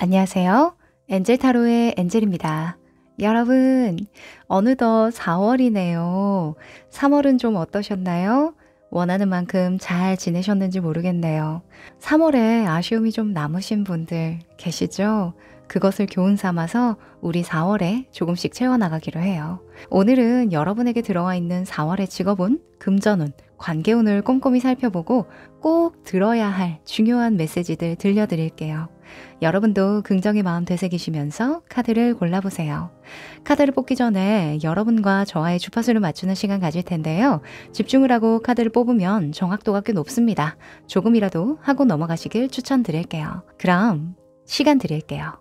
안녕하세요. 엔젤 타로의 엔젤입니다. 여러분, 어느덧 4월이네요. 3월은 좀 어떠셨나요? 원하는 만큼 잘 지내셨는지 모르겠네요. 3월에 아쉬움이 좀 남으신 분들 계시죠? 그것을 교훈 삼아서 우리 4월에 조금씩 채워나가기로 해요. 오늘은 여러분에게 들어와 있는 4월의 직업운, 금전운, 관계운을 꼼꼼히 살펴보고 꼭 들어야 할 중요한 메시지들 들려드릴게요. 여러분도 긍정의 마음 되새기시면서 카드를 골라보세요. 카드를 뽑기 전에 여러분과 저와의 주파수를 맞추는 시간 가질 텐데요. 집중을 하고 카드를 뽑으면 정확도가 꽤 높습니다. 조금이라도 하고 넘어가시길 추천드릴게요. 그럼 시간 드릴게요.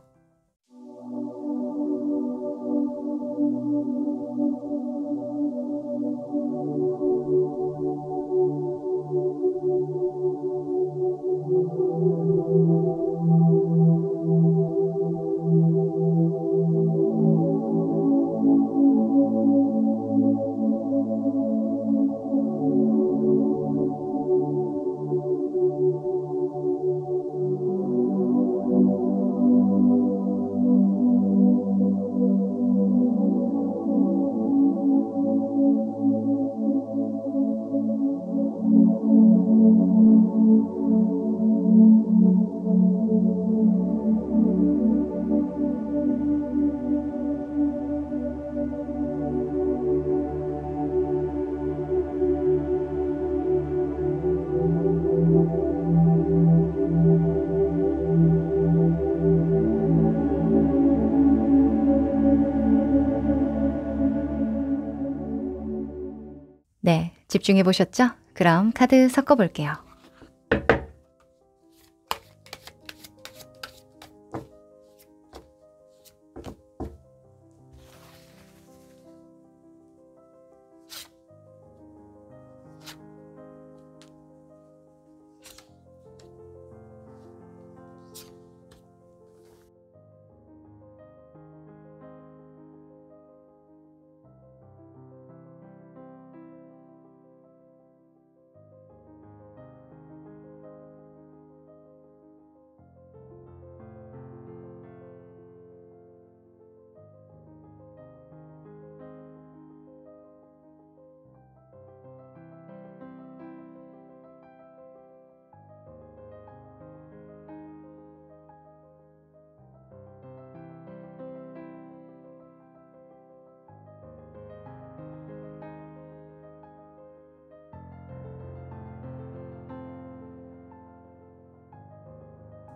네, 집중해 보셨죠? 그럼 카드 섞어 볼게요.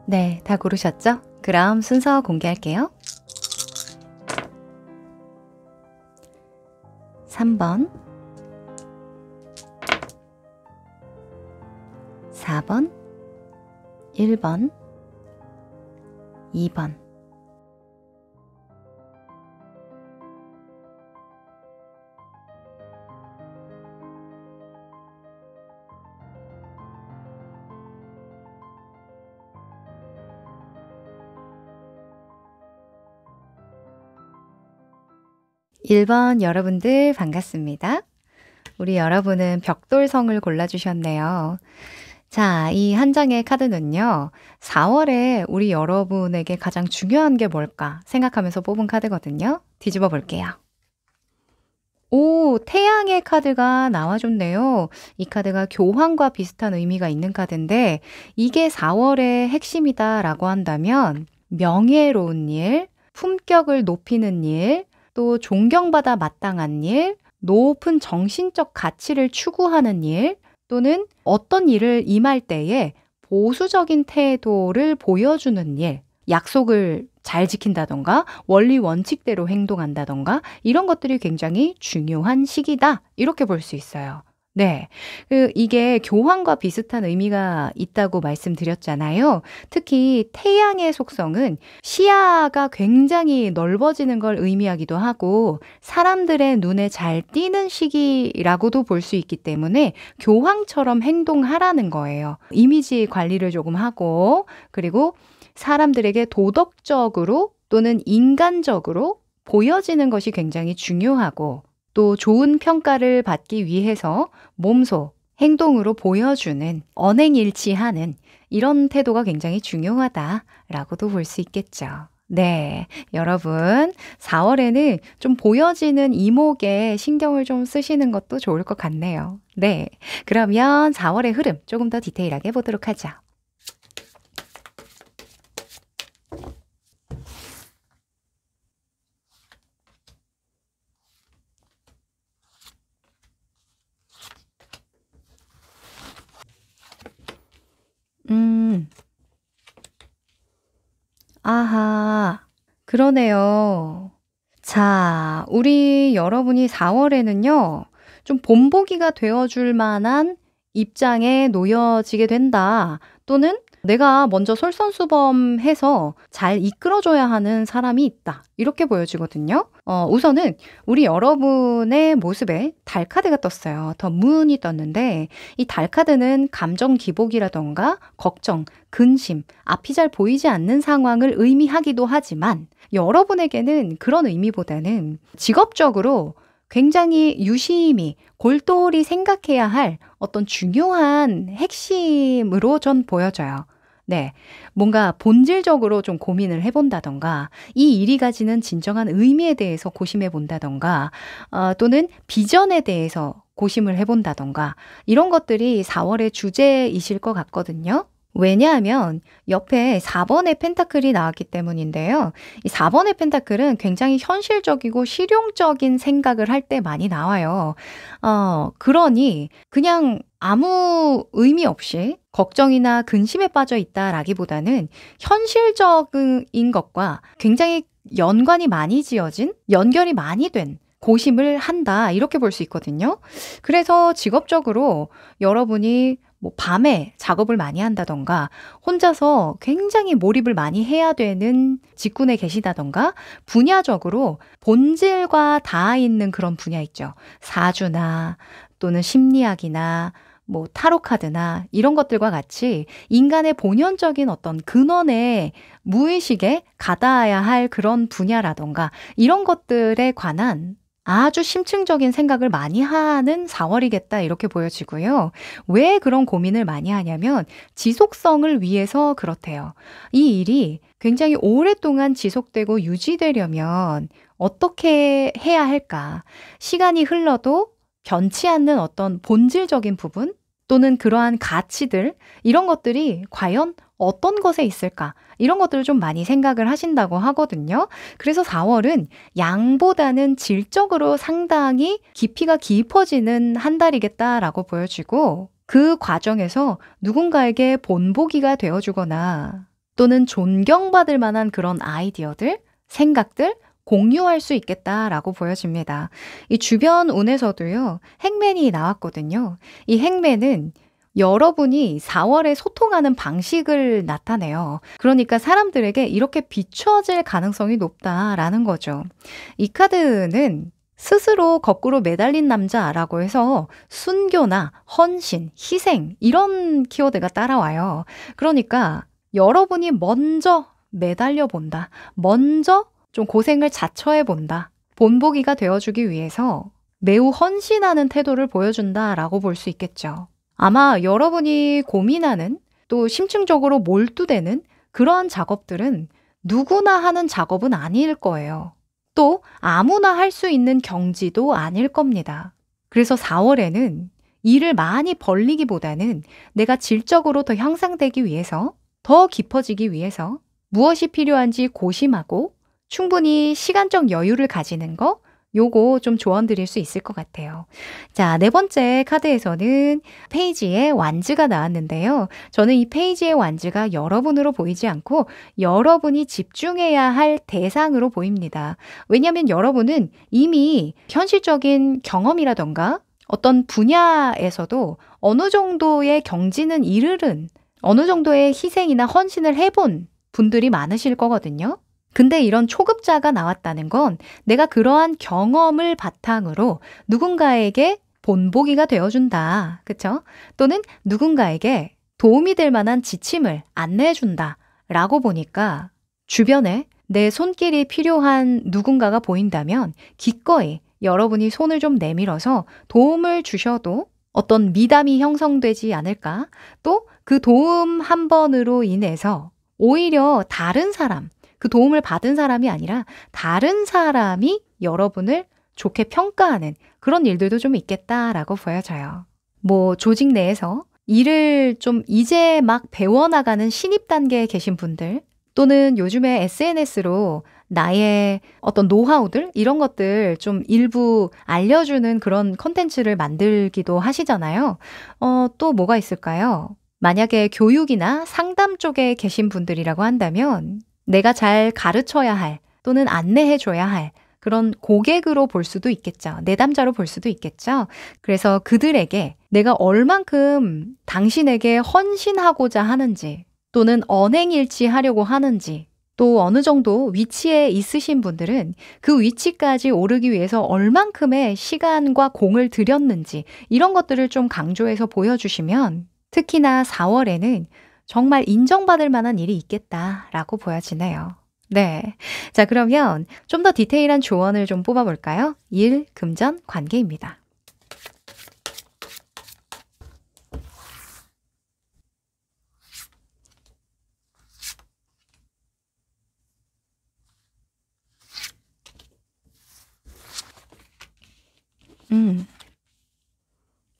네, 다 고르셨죠? 그럼 순서 공개할게요. 3번, 4번, 1번, 2번. 일 번 여러분들 반갑습니다. 우리 여러분은 벽돌성을 골라주셨네요. 자, 이 한 장의 카드는요, 4월에 우리 여러분에게 가장 중요한 게 뭘까 생각하면서 뽑은 카드거든요. 뒤집어 볼게요. 오, 태양의 카드가 나와줬네요. 이 카드가 교황과 비슷한 의미가 있는 카드인데, 이게 4월의 핵심이다라고 한다면, 명예로운 일, 품격을 높이는 일, 또 존경받아 마땅한 일, 높은 정신적 가치를 추구하는 일, 또는 어떤 일을 임할 때에 보수적인 태도를 보여주는 일, 약속을 잘 지킨다던가 원리 원칙대로 행동한다던가 이런 것들이 굉장히 중요한 시기다. 이렇게 볼 수 있어요. 네. 이게 교황과 비슷한 의미가 있다고 말씀드렸잖아요. 특히 태양의 속성은 시야가 굉장히 넓어지는 걸 의미하기도 하고 사람들의 눈에 잘 띄는 시기라고도 볼 수 있기 때문에 교황처럼 행동하라는 거예요. 이미지 관리를 조금 하고 그리고 사람들에게 도덕적으로 또는 인간적으로 보여지는 것이 굉장히 중요하고 또 좋은 평가를 받기 위해서 몸소 행동으로 보여주는, 언행일치하는 이런 태도가 굉장히 중요하다라고도 볼 수 있겠죠. 네, 여러분 4월에는 좀 보여지는 이목에 신경을 좀 쓰시는 것도 좋을 것 같네요. 네, 그러면 4월의 흐름 조금 더 디테일하게 보도록 하죠. 음, 아하, 그러네요. 자, 우리 여러분이 4월에는요, 좀 본보기가 되어줄 만한 입장에 놓여지게 된다. 또는 내가 먼저 솔선수범해서 잘 이끌어줘야 하는 사람이 있다. 이렇게 보여지거든요. 우선은 우리 여러분의 모습에 달 카드가 떴어요. 더 문이 떴는데 이 달 카드는 감정 기복이라던가 걱정, 근심, 앞이 잘 보이지 않는 상황을 의미하기도 하지만 여러분에게는 그런 의미보다는 직업적으로 굉장히 유심히 골똘히 생각해야 할 어떤 중요한 핵심으로 전 보여져요. 네. 뭔가 본질적으로 좀 고민을 해본다던가, 이 일이 가지는 진정한 의미에 대해서 고심해 본다던가, 또는 비전에 대해서 고심을 해본다던가, 이런 것들이 4월의 주제이실 것 같거든요. 왜냐하면 옆에 4번의 펜타클이 나왔기 때문인데요. 이 4번의 펜타클은 굉장히 현실적이고 실용적인 생각을 할 때 많이 나와요. 그러니 그냥 아무 의미 없이 걱정이나 근심에 빠져 있다라기보다는 현실적인 것과 굉장히 연관이 많이 지어진, 연결이 많이 된 고심을 한다. 이렇게 볼 수 있거든요. 그래서 직업적으로 여러분이 뭐 밤에 작업을 많이 한다던가 혼자서 굉장히 몰입을 많이 해야 되는 직군에 계시다던가 분야적으로 본질과 닿아 있는 그런 분야 있죠. 사주나 또는 심리학이나 뭐 타로 카드나 이런 것들과 같이 인간의 본연적인 어떤 근원의 무의식에 가닿아야 할 그런 분야라던가 이런 것들에 관한 아주 심층적인 생각을 많이 하는 4월이겠다 이렇게 보여지고요. 왜 그런 고민을 많이 하냐면 지속성을 위해서 그렇대요. 이 일이 굉장히 오랫동안 지속되고 유지되려면 어떻게 해야 할까? 시간이 흘러도 변치 않는 어떤 본질적인 부분 또는 그러한 가치들 이런 것들이 과연 어떤 것에 있을까? 이런 것들을 좀 많이 생각을 하신다고 하거든요. 그래서 4월은 양보다는 질적으로 상당히 깊이가 깊어지는 한 달이겠다라고 보여지고 그 과정에서 누군가에게 본보기가 되어주거나 또는 존경받을 만한 그런 아이디어들, 생각들, 공유할 수 있겠다라고 보여집니다. 이 주변 운에서도요, 행맨이 나왔거든요. 이 행맨은 여러분이 4월에 소통하는 방식을 나타내요. 그러니까 사람들에게 이렇게 비춰질 가능성이 높다라는 거죠. 이 카드는 스스로 거꾸로 매달린 남자라고 해서 순교나 헌신, 희생 이런 키워드가 따라와요. 그러니까 여러분이 먼저 매달려 본다. 먼저 좀 고생을 자처해 본다. 본보기가 되어주기 위해서 매우 헌신하는 태도를 보여준다라고 볼 수 있겠죠. 아마 여러분이 고민하는 또 심층적으로 몰두되는 그러한 작업들은 누구나 하는 작업은 아닐 거예요. 또 아무나 할 수 있는 경지도 아닐 겁니다. 그래서 4월에는 일을 많이 벌리기보다는 내가 질적으로 더 향상되기 위해서, 더 깊어지기 위해서 무엇이 필요한지 고심하고 충분히 시간적 여유를 가지는 거 요거 좀 조언 드릴 수 있을 것 같아요. 자, 네 번째 카드에서는 페이지에 완즈가 나왔는데요. 저는 이 페이지의 완즈가 여러분으로 보이지 않고 여러분이 집중해야 할 대상으로 보입니다. 왜냐하면 여러분은 이미 현실적인 경험이라던가 어떤 분야에서도 어느 정도의 경지는 이르른 어느 정도의 희생이나 헌신을 해본 분들이 많으실 거거든요. 근데 이런 초급자가 나왔다는 건 내가 그러한 경험을 바탕으로 누군가에게 본보기가 되어준다. 그쵸? 또는 누군가에게 도움이 될 만한 지침을 안내해준다. 라고 보니까 주변에 내 손길이 필요한 누군가가 보인다면 기꺼이 여러분이 손을 좀 내밀어서 도움을 주셔도 어떤 미담이 형성되지 않을까? 또 그 도움 한 번으로 인해서 오히려 다른 사람, 그 도움을 받은 사람이 아니라 다른 사람이 여러분을 좋게 평가하는 그런 일들도 좀 있겠다라고 보여져요. 뭐 조직 내에서 일을 좀 이제 막 배워나가는 신입 단계에 계신 분들, 또는 요즘에 SNS로 나의 어떤 노하우들 이런 것들 좀 일부 알려주는 그런 콘텐츠를 만들기도 하시잖아요. 또 뭐가 있을까요? 만약에 교육이나 상담 쪽에 계신 분들이라고 한다면 내가 잘 가르쳐야 할 또는 안내해 줘야 할 그런 고객으로 볼 수도 있겠죠. 내담자로 볼 수도 있겠죠. 그래서 그들에게 내가 얼만큼 당신에게 헌신하고자 하는지, 또는 언행일치하려고 하는지, 또 어느 정도 위치에 있으신 분들은 그 위치까지 오르기 위해서 얼만큼의 시간과 공을 들였는지, 이런 것들을 좀 강조해서 보여주시면 특히나 4월에는 정말 인정받을 만한 일이 있겠다라고 보여지네요. 네. 자, 그러면 좀 더 디테일한 조언을 좀 뽑아볼까요? 일, 금전, 관계입니다. 음.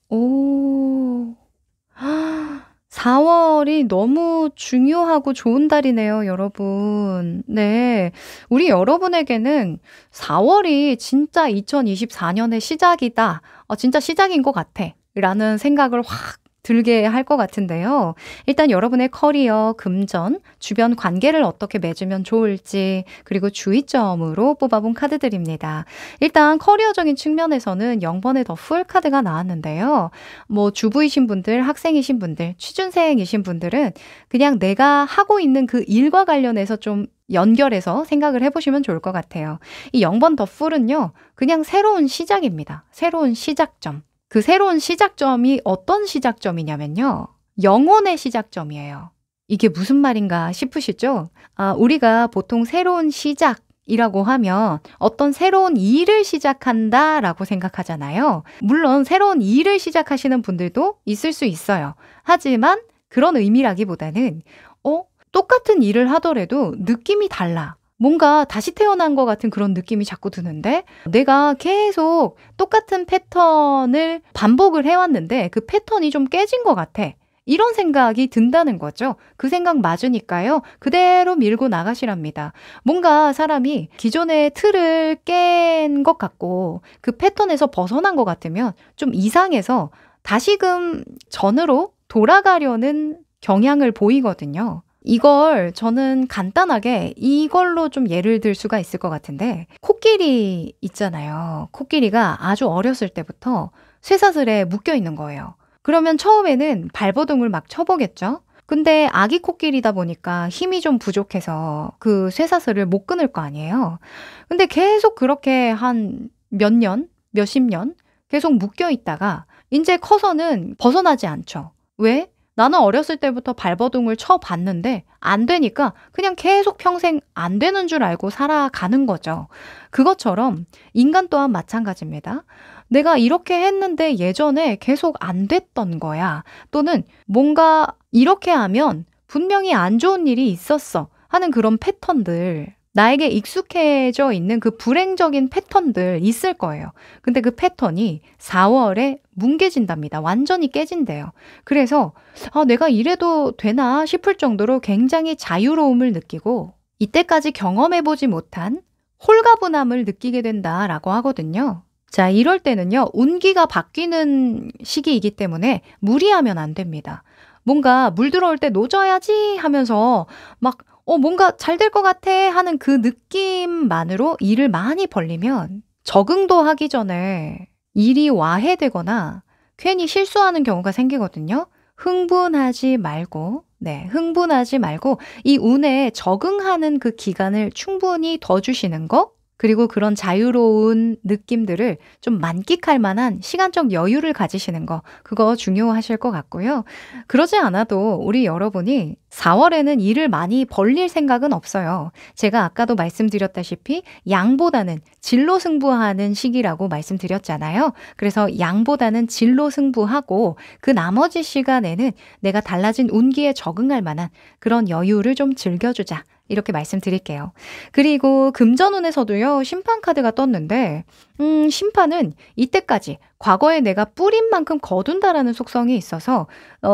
오. 4월이 너무 중요하고 좋은 달이네요, 여러분. 네. 우리 여러분에게는 4월이 진짜 2024년의 시작이다. 진짜 시작인 것 같아. 라는 생각을 확 들게 할 것 같은데요. 일단 여러분의 커리어, 금전, 주변 관계를 어떻게 맺으면 좋을지, 그리고 주의점으로 뽑아본 카드들입니다. 일단 커리어적인 측면에서는 0번의 더 풀 카드가 나왔는데요. 뭐 주부이신 분들, 학생이신 분들, 취준생이신 분들은 그냥 내가 하고 있는 그 일과 관련해서 좀 연결해서 생각을 해보시면 좋을 것 같아요. 이 0번 더 풀은요, 그냥 새로운 시작입니다. 새로운 시작점. 그 새로운 시작점이 어떤 시작점이냐면요, 영혼의 시작점이에요. 이게 무슨 말인가 싶으시죠? 우리가 보통 새로운 시작이라고 하면 어떤 새로운 일을 시작한다라고 생각하잖아요. 물론 새로운 일을 시작하시는 분들도 있을 수 있어요. 하지만 그런 의미라기보다는 똑같은 일을 하더라도 느낌이 달라. 뭔가 다시 태어난 것 같은 그런 느낌이 자꾸 드는데, 내가 계속 똑같은 패턴을 반복을 해왔는데 그 패턴이 좀 깨진 것 같아. 이런 생각이 든다는 거죠. 그 생각 맞으니까요, 그대로 밀고 나가시랍니다. 뭔가 사람이 기존의 틀을 깬 것 같고 그 패턴에서 벗어난 것 같으면 좀 이상해서 다시금 전으로 돌아가려는 경향을 보이거든요. 이걸 저는 간단하게 이걸로 좀 예를 들 수가 있을 것 같은데, 코끼리 있잖아요. 코끼리가 아주 어렸을 때부터 쇠사슬에 묶여 있는 거예요. 그러면 처음에는 발버둥을 막 쳐보겠죠? 근데 아기 코끼리다 보니까 힘이 좀 부족해서 그 쇠사슬을 못 끊을 거 아니에요. 근데 계속 그렇게 한 몇 년, 몇십 년 계속 묶여 있다가 이제 커서는 벗어나지 않죠. 왜? 나는 어렸을 때부터 발버둥을 쳐봤는데 안 되니까 그냥 계속 평생 안 되는 줄 알고 살아가는 거죠. 그것처럼 인간 또한 마찬가지입니다. 내가 이렇게 했는데 예전에 계속 안 됐던 거야. 또는 뭔가 이렇게 하면 분명히 안 좋은 일이 있었어 하는 그런 패턴들, 나에게 익숙해져 있는 그 불행적인 패턴들 있을 거예요. 근데 그 패턴이 4월에 뭉개진답니다. 완전히 깨진대요. 그래서 내가 이래도 되나 싶을 정도로 굉장히 자유로움을 느끼고 이때까지 경험해보지 못한 홀가분함을 느끼게 된다라고 하거든요. 자, 이럴 때는요, 운기가 바뀌는 시기이기 때문에 무리하면 안 됩니다. 뭔가 물 들어올 때 노져야지 하면서 막 뭔가 잘 될 것 같아 하는 그 느낌만으로 일을 많이 벌리면 적응도 하기 전에 일이 와해되거나 괜히 실수하는 경우가 생기거든요. 흥분하지 말고 이 운에 적응하는 그 기간을 충분히 더 주시는 거, 그리고 그런 자유로운 느낌들을 좀 만끽할 만한 시간적 여유를 가지시는 거, 그거 중요하실 것 같고요. 그러지 않아도 우리 여러분이 4월에는 일을 많이 벌릴 생각은 없어요. 제가 아까도 말씀드렸다시피 양보다는 질로 승부하는 시기라고 말씀드렸잖아요. 그래서 양보다는 질로 승부하고 그 나머지 시간에는 내가 달라진 운기에 적응할 만한 그런 여유를 좀 즐겨주자. 이렇게 말씀드릴게요. 그리고 금전운에서도요, 심판 카드가 떴는데, 심판은 이때까지 과거에 내가 뿌린 만큼 거둔다라는 속성이 있어서,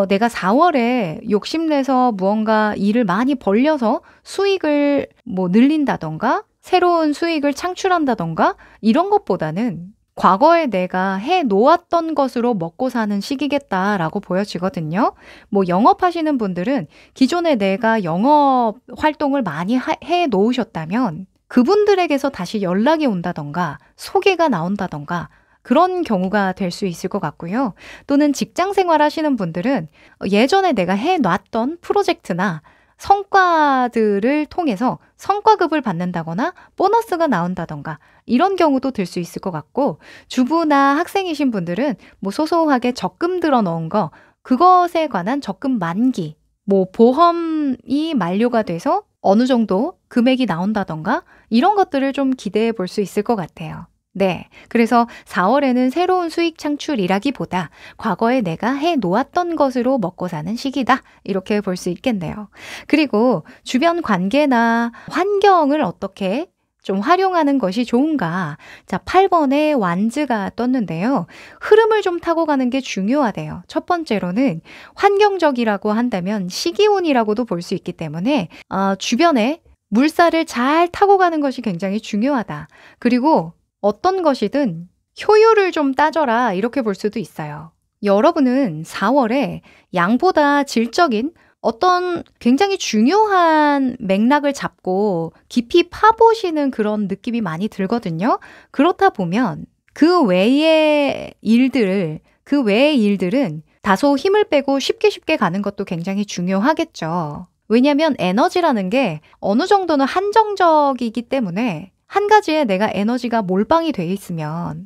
내가 4월에 욕심내서 무언가 일을 많이 벌려서 수익을 뭐 늘린다던가, 새로운 수익을 창출한다던가, 이런 것보다는 과거에 내가 해 놓았던 것으로 먹고 사는 시기겠다라고 보여지거든요. 뭐 영업하시는 분들은 기존에 내가 영업 활동을 많이 해 놓으셨다면 그분들에게서 다시 연락이 온다던가 소개가 나온다던가 그런 경우가 될 수 있을 것 같고요. 또는 직장 생활 하시는 분들은 예전에 내가 해 놨던 프로젝트나 성과들을 통해서 성과급을 받는다거나 보너스가 나온다던가 이런 경우도 들 수 있을 것 같고, 주부나 학생이신 분들은 뭐 소소하게 적금 들어 넣은 거, 그것에 관한 적금 만기, 뭐 보험이 만료가 돼서 어느 정도 금액이 나온다던가 이런 것들을 좀 기대해 볼 수 있을 것 같아요. 네. 그래서 4월에는 새로운 수익 창출이라기보다 과거에 내가 해 놓았던 것으로 먹고 사는 시기다. 이렇게 볼 수 있겠네요. 그리고 주변 관계나 환경을 어떻게 좀 활용하는 것이 좋은가? 자, 8번에 완즈가 떴는데요. 흐름을 좀 타고 가는 게 중요하대요. 첫 번째로는 환경적이라고 한다면 시기운이라고도 볼 수 있기 때문에 주변에 물살을 잘 타고 가는 것이 굉장히 중요하다. 그리고 어떤 것이든 효율을 좀 따져라 이렇게 볼 수도 있어요. 여러분은 4월에 양보다 질적인 어떤 굉장히 중요한 맥락을 잡고 깊이 파보시는 그런 느낌이 많이 들거든요. 그렇다 보면 그 외의 일들은 다소 힘을 빼고 쉽게 가는 것도 굉장히 중요하겠죠. 왜냐하면 에너지라는 게 어느 정도는 한정적이기 때문에 한 가지에 내가 에너지가 몰빵이 되어 있으면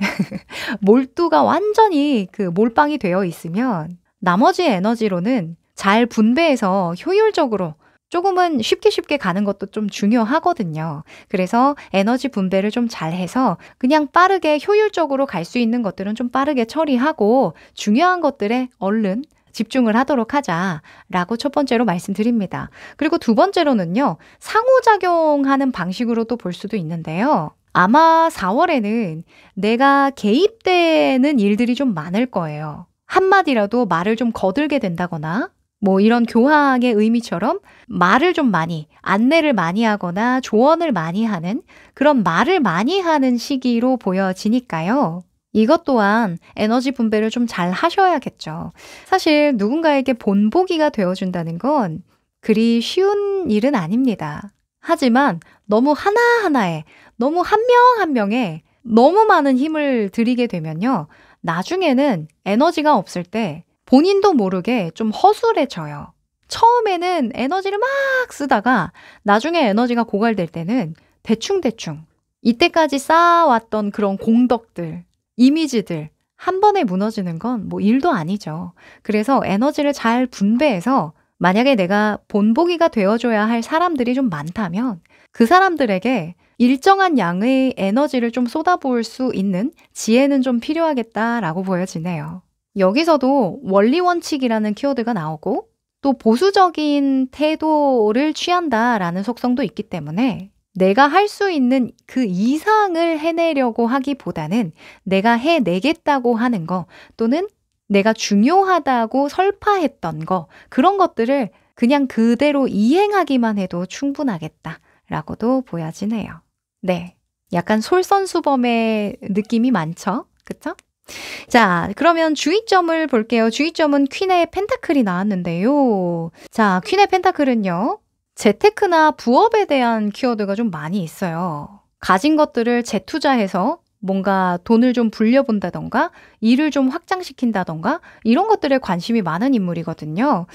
몰두가 완전히 그 몰빵이 되어 있으면 나머지 에너지로는 잘 분배해서 효율적으로 조금은 쉽게 가는 것도 좀 중요하거든요. 그래서 에너지 분배를 좀 잘해서 그냥 빠르게 효율적으로 갈 수 있는 것들은 좀 빠르게 처리하고 중요한 것들에 얼른 집중을 하도록 하자라고 첫 번째로 말씀드립니다. 그리고 두 번째로는요, 상호작용하는 방식으로도 볼 수도 있는데요. 아마 4월에는 내가 개입되는 일들이 좀 많을 거예요. 한마디라도 말을 좀 거들게 된다거나, 뭐 이런 교황의 의미처럼 말을 좀 많이, 안내를 많이 하거나 조언을 많이 하는 그런 말을 많이 하는 시기로 보여지니까요. 이것 또한 에너지 분배를 좀 잘 하셔야겠죠. 사실 누군가에게 본보기가 되어준다는 건 그리 쉬운 일은 아닙니다. 하지만 너무 하나하나에, 너무 한 명 한 명에 너무 많은 힘을 들이게 되면요. 나중에는 에너지가 없을 때 본인도 모르게 좀 허술해져요. 처음에는 에너지를 막 쓰다가 나중에 에너지가 고갈될 때는 대충대충 이때까지 쌓아왔던 그런 공덕들, 이미지들 한 번에 무너지는 건 뭐 일도 아니죠. 그래서 에너지를 잘 분배해서 만약에 내가 본보기가 되어줘야 할 사람들이 좀 많다면 그 사람들에게 일정한 양의 에너지를 좀 쏟아부을 수 있는 지혜는 좀 필요하겠다라고 보여지네요. 여기서도 원리원칙이라는 키워드가 나오고 또 보수적인 태도를 취한다라는 속성도 있기 때문에 내가 할 수 있는 그 이상을 해내려고 하기보다는 내가 해내겠다고 하는 거 또는 내가 중요하다고 설파했던 거 그런 것들을 그냥 그대로 이행하기만 해도 충분하겠다라고도 보여지네요. 네, 약간 솔선수범의 느낌이 많죠? 그쵸? 자, 그러면 주의점을 볼게요. 주의점은 퀸의 펜타클이 나왔는데요. 자, 퀸의 펜타클은요. 재테크나 부업에 대한 키워드가 좀 많이 있어요. 가진 것들을 재투자해서 뭔가 돈을 좀 불려본다던가 일을 좀 확장시킨다던가 이런 것들에 관심이 많은 인물이거든요.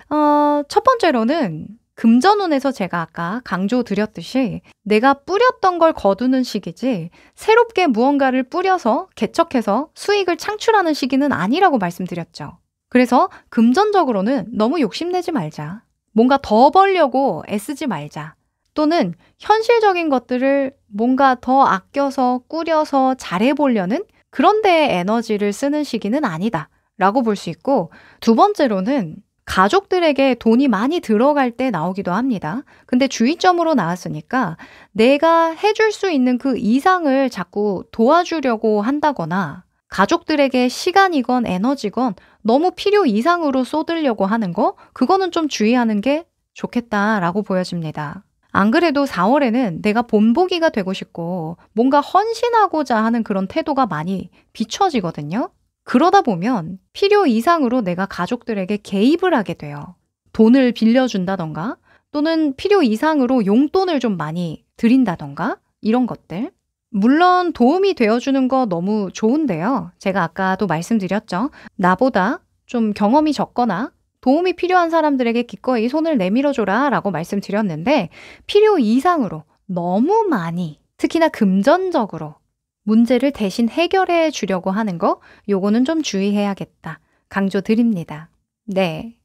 첫 번째로는 금전운에서 제가 아까 강조드렸듯이 내가 뿌렸던 걸 거두는 시기지 새롭게 무언가를 뿌려서 개척해서 수익을 창출하는 시기는 아니라고 말씀드렸죠. 그래서 금전적으로는 너무 욕심내지 말자. 뭔가 더 벌려고 애쓰지 말자. 또는 현실적인 것들을 뭔가 더 아껴서 꾸려서 잘해보려는 그런 데에 에너지를 쓰는 시기는 아니다 라고 볼 수 있고, 두 번째로는 가족들에게 돈이 많이 들어갈 때 나오기도 합니다. 근데 주의점으로 나왔으니까 내가 해줄 수 있는 그 이상을 자꾸 도와주려고 한다거나 가족들에게 시간이건 에너지건 너무 필요 이상으로 쏟으려고 하는 거, 그거는 좀 주의하는 게 좋겠다라고 보여집니다. 안 그래도 4월에는 내가 본보기가 되고 싶고 뭔가 헌신하고자 하는 그런 태도가 많이 비춰지거든요. 그러다 보면 필요 이상으로 내가 가족들에게 개입을 하게 돼요. 돈을 빌려준다던가 또는 필요 이상으로 용돈을 좀 많이 드린다던가 이런 것들. 물론 도움이 되어주는 거 너무 좋은데요. 제가 아까도 말씀드렸죠. 나보다 좀 경험이 적거나 도움이 필요한 사람들에게 기꺼이 손을 내밀어줘라 라고 말씀드렸는데, 필요 이상으로 너무 많이, 특히나 금전적으로 문제를 대신 해결해 주려고 하는 거, 요거는 좀 주의해야겠다 강조드립니다. 네.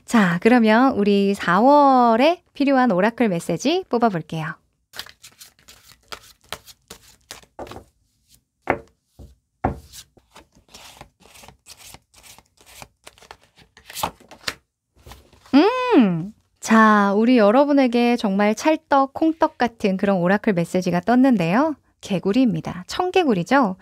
자, 그러면 우리 4월에 필요한 오라클 메시지 뽑아볼게요. 자, 우리 여러분에게 정말 찰떡, 콩떡 같은 그런 오라클 메시지가 떴는데요. 개구리입니다. 청개구리죠?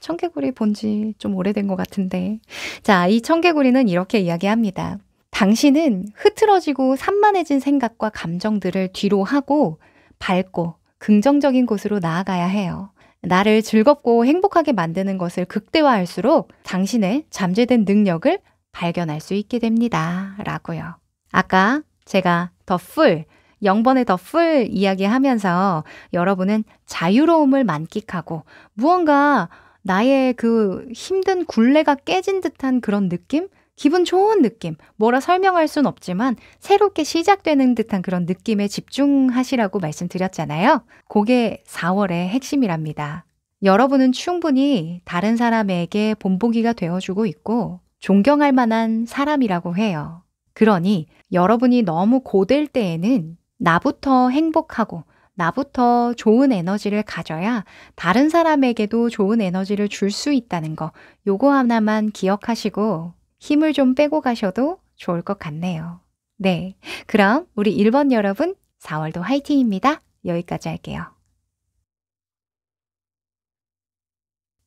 청개구리 본지 좀 오래된 것 같은데. 자, 이 청개구리는 이렇게 이야기합니다. 당신은 흐트러지고 산만해진 생각과 감정들을 뒤로 하고 밝고 긍정적인 곳으로 나아가야 해요. 나를 즐겁고 행복하게 만드는 것을 극대화할수록 당신의 잠재된 능력을 발견할 수 있게 됩니다. 라고요. 아까 제가 더 풀, 0번의 더 풀 이야기하면서 여러분은 자유로움을 만끽하고 무언가 나의 그 힘든 굴레가 깨진 듯한 그런 느낌? 기분 좋은 느낌, 뭐라 설명할 순 없지만 새롭게 시작되는 듯한 그런 느낌에 집중하시라고 말씀드렸잖아요. 그게 4월의 핵심이랍니다. 여러분은 충분히 다른 사람에게 본보기가 되어주고 있고 존경할 만한 사람이라고 해요. 그러니 여러분이 너무 고될 때에는 나부터 행복하고 나부터 좋은 에너지를 가져야 다른 사람에게도 좋은 에너지를 줄 수 있다는 거, 요거 하나만 기억하시고 힘을 좀 빼고 가셔도 좋을 것 같네요. 네, 그럼 우리 1번 여러분 4월도 화이팅입니다. 여기까지 할게요.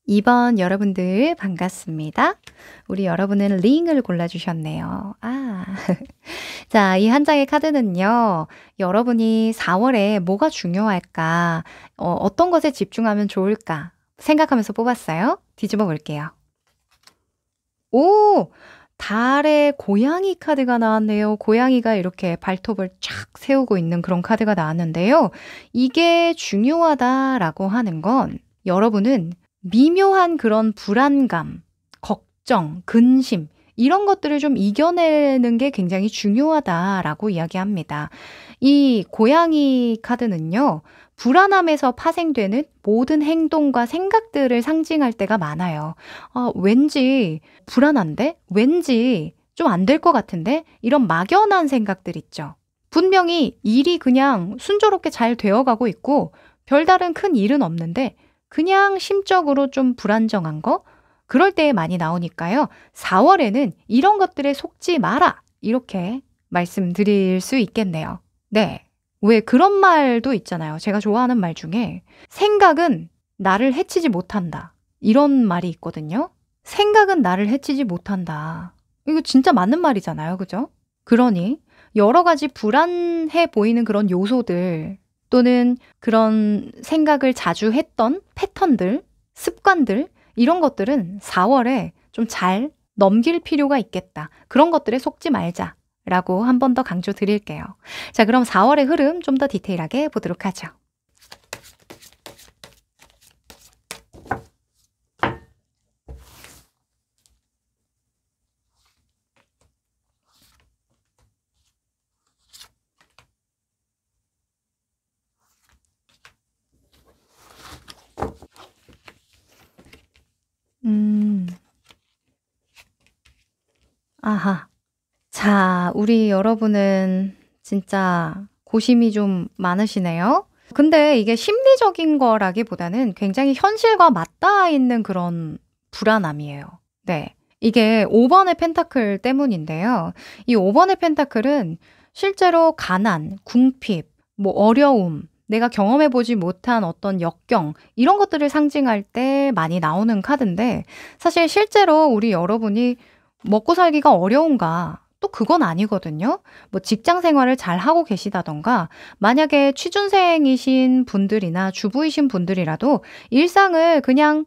2번 여러분들 반갑습니다. 우리 여러분은 링을 골라주셨네요. 자, 이 한 장의 카드는요, 여러분이 4월에 뭐가 중요할까, 어떤 것에 집중하면 좋을까 생각하면서 뽑았어요. 뒤집어 볼게요. 오! 달의 고양이 카드가 나왔네요. 고양이가 이렇게 발톱을 쫙 세우고 있는 그런 카드가 나왔는데요. 이게 중요하다라고 하는 건 여러분은 미묘한 그런 불안감, 걱정, 근심 이런 것들을 좀 이겨내는 게 굉장히 중요하다라고 이야기합니다. 이 고양이 카드는요, 불안함에서 파생되는 모든 행동과 생각들을 상징할 때가 많아요. 왠지 불안한데? 왠지 좀 안 될 것 같은데? 이런 막연한 생각들 있죠. 분명히 일이 그냥 순조롭게 잘 되어가고 있고 별다른 큰 일은 없는데 그냥 심적으로 좀 불안정한 거? 그럴 때 많이 나오니까요. 4월에는 이런 것들에 속지 마라! 이렇게 말씀드릴 수 있겠네요. 네. 왜 그런 말도 있잖아요. 제가 좋아하는 말 중에 생각은 나를 해치지 못한다. 이런 말이 있거든요. 생각은 나를 해치지 못한다. 이거 진짜 맞는 말이잖아요. 그죠? 그러니 여러 가지 불안해 보이는 그런 요소들 또는 그런 생각을 자주 했던 패턴들, 습관들 이런 것들은 4월에 좀 잘 넘길 필요가 있겠다. 그런 것들에 속지 말자. 라고 한 번 더 강조 드릴게요. 자, 그럼 4월의 흐름 좀 더 디테일하게 보도록 하죠. 아하. 자, 우리 여러분은 진짜 고심이 좀 많으시네요. 근데 이게 심리적인 거라기보다는 굉장히 현실과 맞닿아 있는 그런 불안함이에요. 네. 이게 5번의 펜타클 때문인데요. 이 5번의 펜타클은 실제로 가난, 궁핍, 뭐 어려움, 내가 경험해 보지 못한 어떤 역경, 이런 것들을 상징할 때 많이 나오는 카드인데, 사실 실제로 우리 여러분이 먹고 살기가 어려운가? 또 그건 아니거든요. 뭐 직장 생활을 잘 하고 계시다던가, 만약에 취준생이신 분들이나 주부이신 분들이라도 일상을 그냥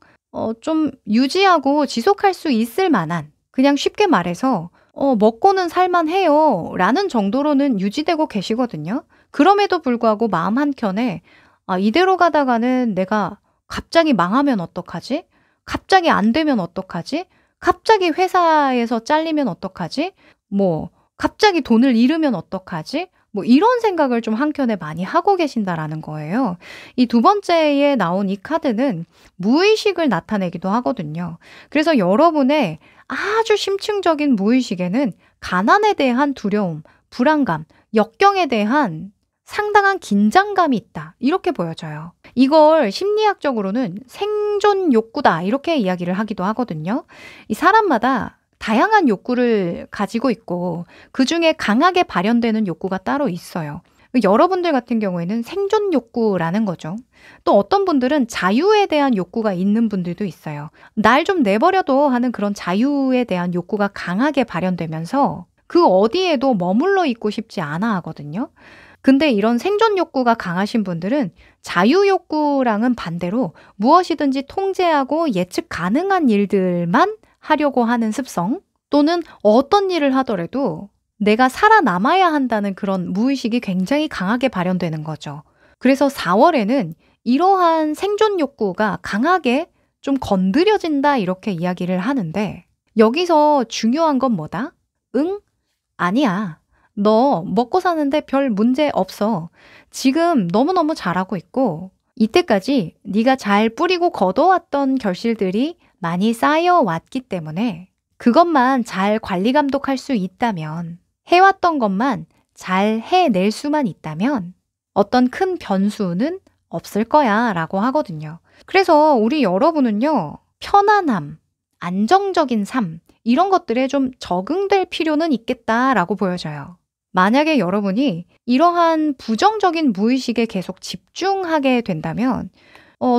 좀 유지하고 지속할 수 있을 만한, 그냥 쉽게 말해서 먹고는 살만해요 라는 정도로는 유지되고 계시거든요. 그럼에도 불구하고 마음 한켠에 이대로 가다가는 내가 갑자기 망하면 어떡하지? 갑자기 안 되면 어떡하지? 갑자기 회사에서 잘리면 어떡하지? 뭐 갑자기 돈을 잃으면 어떡하지? 뭐 이런 생각을 좀 한켠에 많이 하고 계신다라는 거예요. 이 두 번째에 나온 이 카드는 무의식을 나타내기도 하거든요. 그래서 여러분의 아주 심층적인 무의식에는 가난에 대한 두려움, 불안감, 역경에 대한 상당한 긴장감이 있다. 이렇게 보여져요. 이걸 심리학적으로는 생존 욕구다. 이렇게 이야기를 하기도 하거든요. 이 사람마다 다양한 욕구를 가지고 있고 그중에 강하게 발현되는 욕구가 따로 있어요. 여러분들 같은 경우에는 생존 욕구라는 거죠. 또 어떤 분들은 자유에 대한 욕구가 있는 분들도 있어요. 날 좀 내버려둬 하는 그런 자유에 대한 욕구가 강하게 발현되면서 그 어디에도 머물러 있고 싶지 않아 하거든요. 근데 이런 생존 욕구가 강하신 분들은 자유 욕구랑은 반대로 무엇이든지 통제하고 예측 가능한 일들만 하려고 하는 습성, 또는 어떤 일을 하더라도 내가 살아남아야 한다는 그런 무의식이 굉장히 강하게 발현되는 거죠. 그래서 4월에는 이러한 생존 욕구가 강하게 좀 건드려진다 이렇게 이야기를 하는데, 여기서 중요한 건 뭐다? 응? 아니야. 너 먹고 사는데 별 문제 없어. 지금 너무너무 잘하고 있고 이때까지 네가 잘 뿌리고 걷어왔던 결실들이 많이 쌓여왔기 때문에 그것만 잘 관리 감독할 수 있다면, 해왔던 것만 잘 해낼 수만 있다면 어떤 큰 변수는 없을 거야 라고 하거든요. 그래서 우리 여러분은요, 편안함, 안정적인 삶, 이런 것들에 좀 적응될 필요는 있겠다라고 보여져요. 만약에 여러분이 이러한 부정적인 무의식에 계속 집중하게 된다면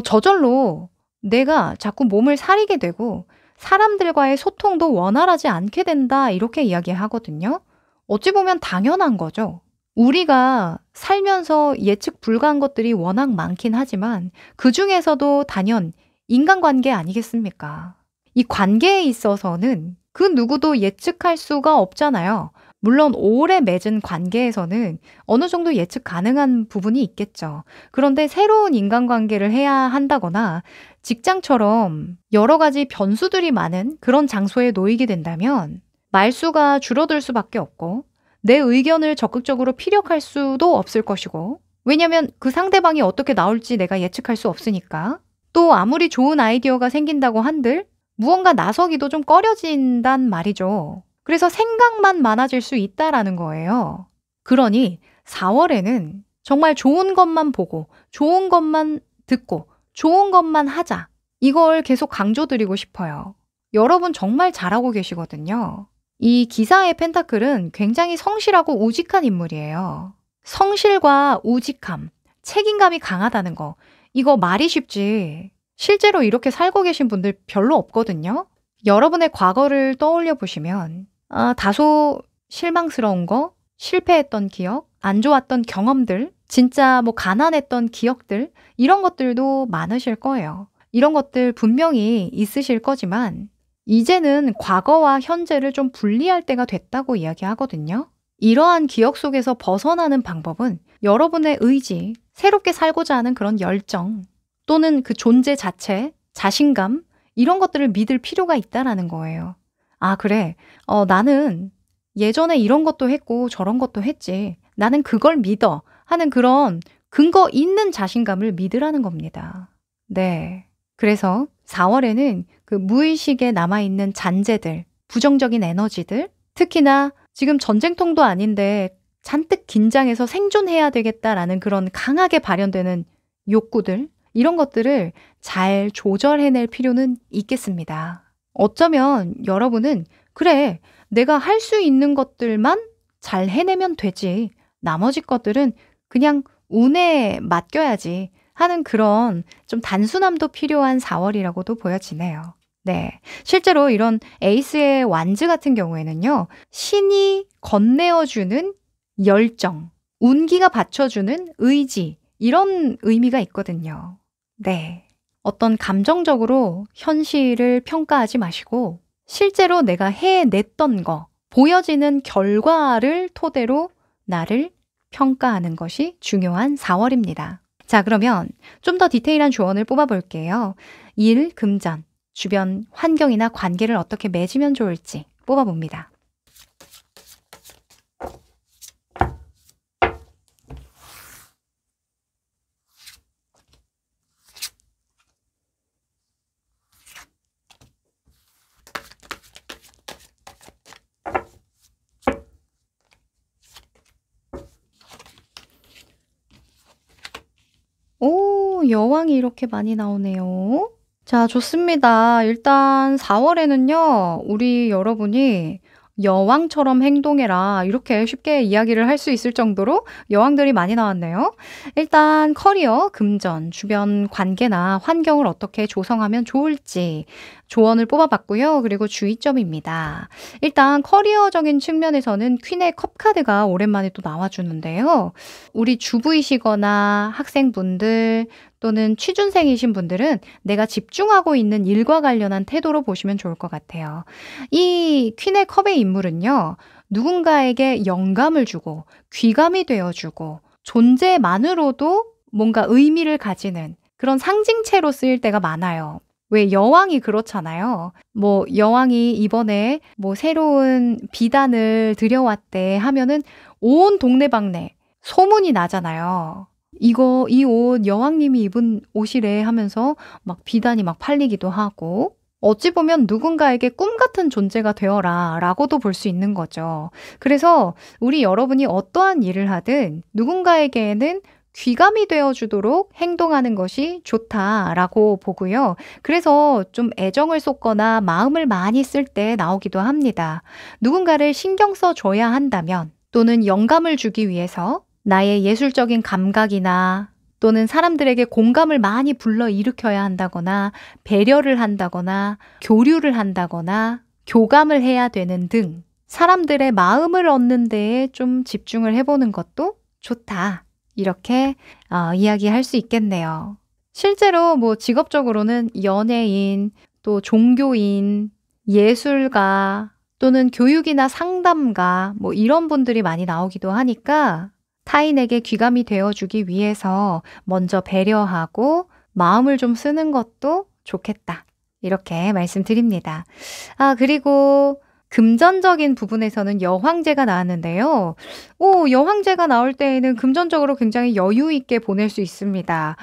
저절로 내가 자꾸 몸을 사리게 되고 사람들과의 소통도 원활하지 않게 된다 이렇게 이야기하거든요. 어찌 보면 당연한 거죠. 우리가 살면서 예측 불가한 것들이 워낙 많긴 하지만 그중에서도 단연 인간관계 아니겠습니까? 이 관계에 있어서는 그 누구도 예측할 수가 없잖아요. 물론 오래 맺은 관계에서는 어느 정도 예측 가능한 부분이 있겠죠. 그런데 새로운 인간관계를 해야 한다거나 직장처럼 여러 가지 변수들이 많은 그런 장소에 놓이게 된다면 말수가 줄어들 수밖에 없고 내 의견을 적극적으로 피력할 수도 없을 것이고, 왜냐면 그 상대방이 어떻게 나올지 내가 예측할 수 없으니까. 또 아무리 좋은 아이디어가 생긴다고 한들 무언가 나서기도 좀 꺼려진단 말이죠. 그래서 생각만 많아질 수 있다라는 거예요. 그러니 4월에는 정말 좋은 것만 보고 좋은 것만 듣고 좋은 것만 하자. 이걸 계속 강조드리고 싶어요. 여러분 정말 잘하고 계시거든요. 이 기사의 펜타클은 굉장히 성실하고 우직한 인물이에요. 성실과 우직함, 책임감이 강하다는 거. 이거 말이 쉽지. 실제로 이렇게 살고 계신 분들 별로 없거든요. 여러분의 과거를 떠올려 보시면 다소 실망스러운 거, 실패했던 기억, 안 좋았던 경험들, 진짜 뭐 가난했던 기억들, 이런 것들도 많으실 거예요. 이런 것들 분명히 있으실 거지만 이제는 과거와 현재를 좀 분리할 때가 됐다고 이야기하거든요. 이러한 기억 속에서 벗어나는 방법은 여러분의 의지, 새롭게 살고자 하는 그런 열정, 또는 그 존재 자체, 자신감, 이런 것들을 믿을 필요가 있다라는 거예요. 아, 그래. 나는 예전에 이런 것도 했고 저런 것도 했지. 나는 그걸 믿어. 하는 그런 근거 있는 자신감을 믿으라는 겁니다. 네. 그래서 4월에는 그 무의식에 남아있는 잔재들, 부정적인 에너지들, 특히나 지금 전쟁통도 아닌데 잔뜩 긴장해서 생존해야 되겠다라는 그런 강하게 발현되는 욕구들, 이런 것들을 잘 조절해낼 필요는 있겠습니다. 어쩌면 여러분은 그래, 내가 할 수 있는 것들만 잘 해내면 되지. 나머지 것들은 그냥 운에 맡겨야지 하는 그런 좀 단순함도 필요한 4월이라고도 보여지네요. 네. 실제로 이런 에이스의 완즈 같은 경우에는요, 신이 건네어주는 열정, 운기가 받쳐주는 의지, 이런 의미가 있거든요. 네. 어떤 감정적으로 현실을 평가하지 마시고, 실제로 내가 해냈던 거, 보여지는 결과를 토대로 나를 평가하는 것이 중요한 4월입니다. 자, 그러면 좀 더 디테일한 조언을 뽑아볼게요. 일, 금전, 주변 환경이나 관계를 어떻게 맺으면 좋을지 뽑아봅니다. 오, 여왕이 이렇게 많이 나오네요. 자, 좋습니다. 일단 4월에는요, 우리 여러분이 여왕처럼 행동해라, 이렇게 쉽게 이야기를 할 수 있을 정도로 여왕들이 많이 나왔네요. 일단 커리어, 금전, 주변 관계나 환경을 어떻게 조성하면 좋을지 조언을 뽑아봤고요. 그리고 주의점입니다. 일단 커리어적인 측면에서는 퀸의 컵 카드가 오랜만에 또 나와주는데요. 우리 주부이시거나 학생분들 또는 취준생이신 분들은 내가 집중하고 있는 일과 관련한 태도로 보시면 좋을 것 같아요. 이 퀸의 컵의 인물은요, 누군가에게 영감을 주고 귀감이 되어주고 존재만으로도 뭔가 의미를 가지는 그런 상징체로 쓰일 때가 많아요. 왜 여왕이 그렇잖아요. 뭐 여왕이 이번에 뭐 새로운 비단을 들여왔대 하면은 온 동네방네 소문이 나잖아요. 이 옷 여왕님이 입은 옷이래 하면서 막 비단이 막 팔리기도 하고, 어찌 보면 누군가에게 꿈 같은 존재가 되어라 라고도 볼 수 있는 거죠. 그래서 우리 여러분이 어떠한 일을 하든 누군가에게는 귀감이 되어주도록 행동하는 것이 좋다라고 보고요. 그래서 좀 애정을 쏟거나 마음을 많이 쓸 때 나오기도 합니다. 누군가를 신경 써줘야 한다면, 또는 영감을 주기 위해서 나의 예술적인 감각이나 또는 사람들에게 공감을 많이 불러일으켜야 한다거나 배려를 한다거나 교류를 한다거나 교감을 해야 되는 등 사람들의 마음을 얻는 데에 좀 집중을 해보는 것도 좋다. 이렇게 이야기할 수 있겠네요. 실제로 뭐 직업적으로는 연예인, 또 종교인, 예술가 또는 교육이나 상담가 뭐 이런 분들이 많이 나오기도 하니까 타인에게 귀감이 되어주기 위해서 먼저 배려하고 마음을 좀 쓰는 것도 좋겠다. 이렇게 말씀드립니다. 그리고 금전적인 부분에서는 여황제가 나왔는데요. 여황제가 나올 때에는 금전적으로 굉장히 여유 있게 보낼 수 있습니다.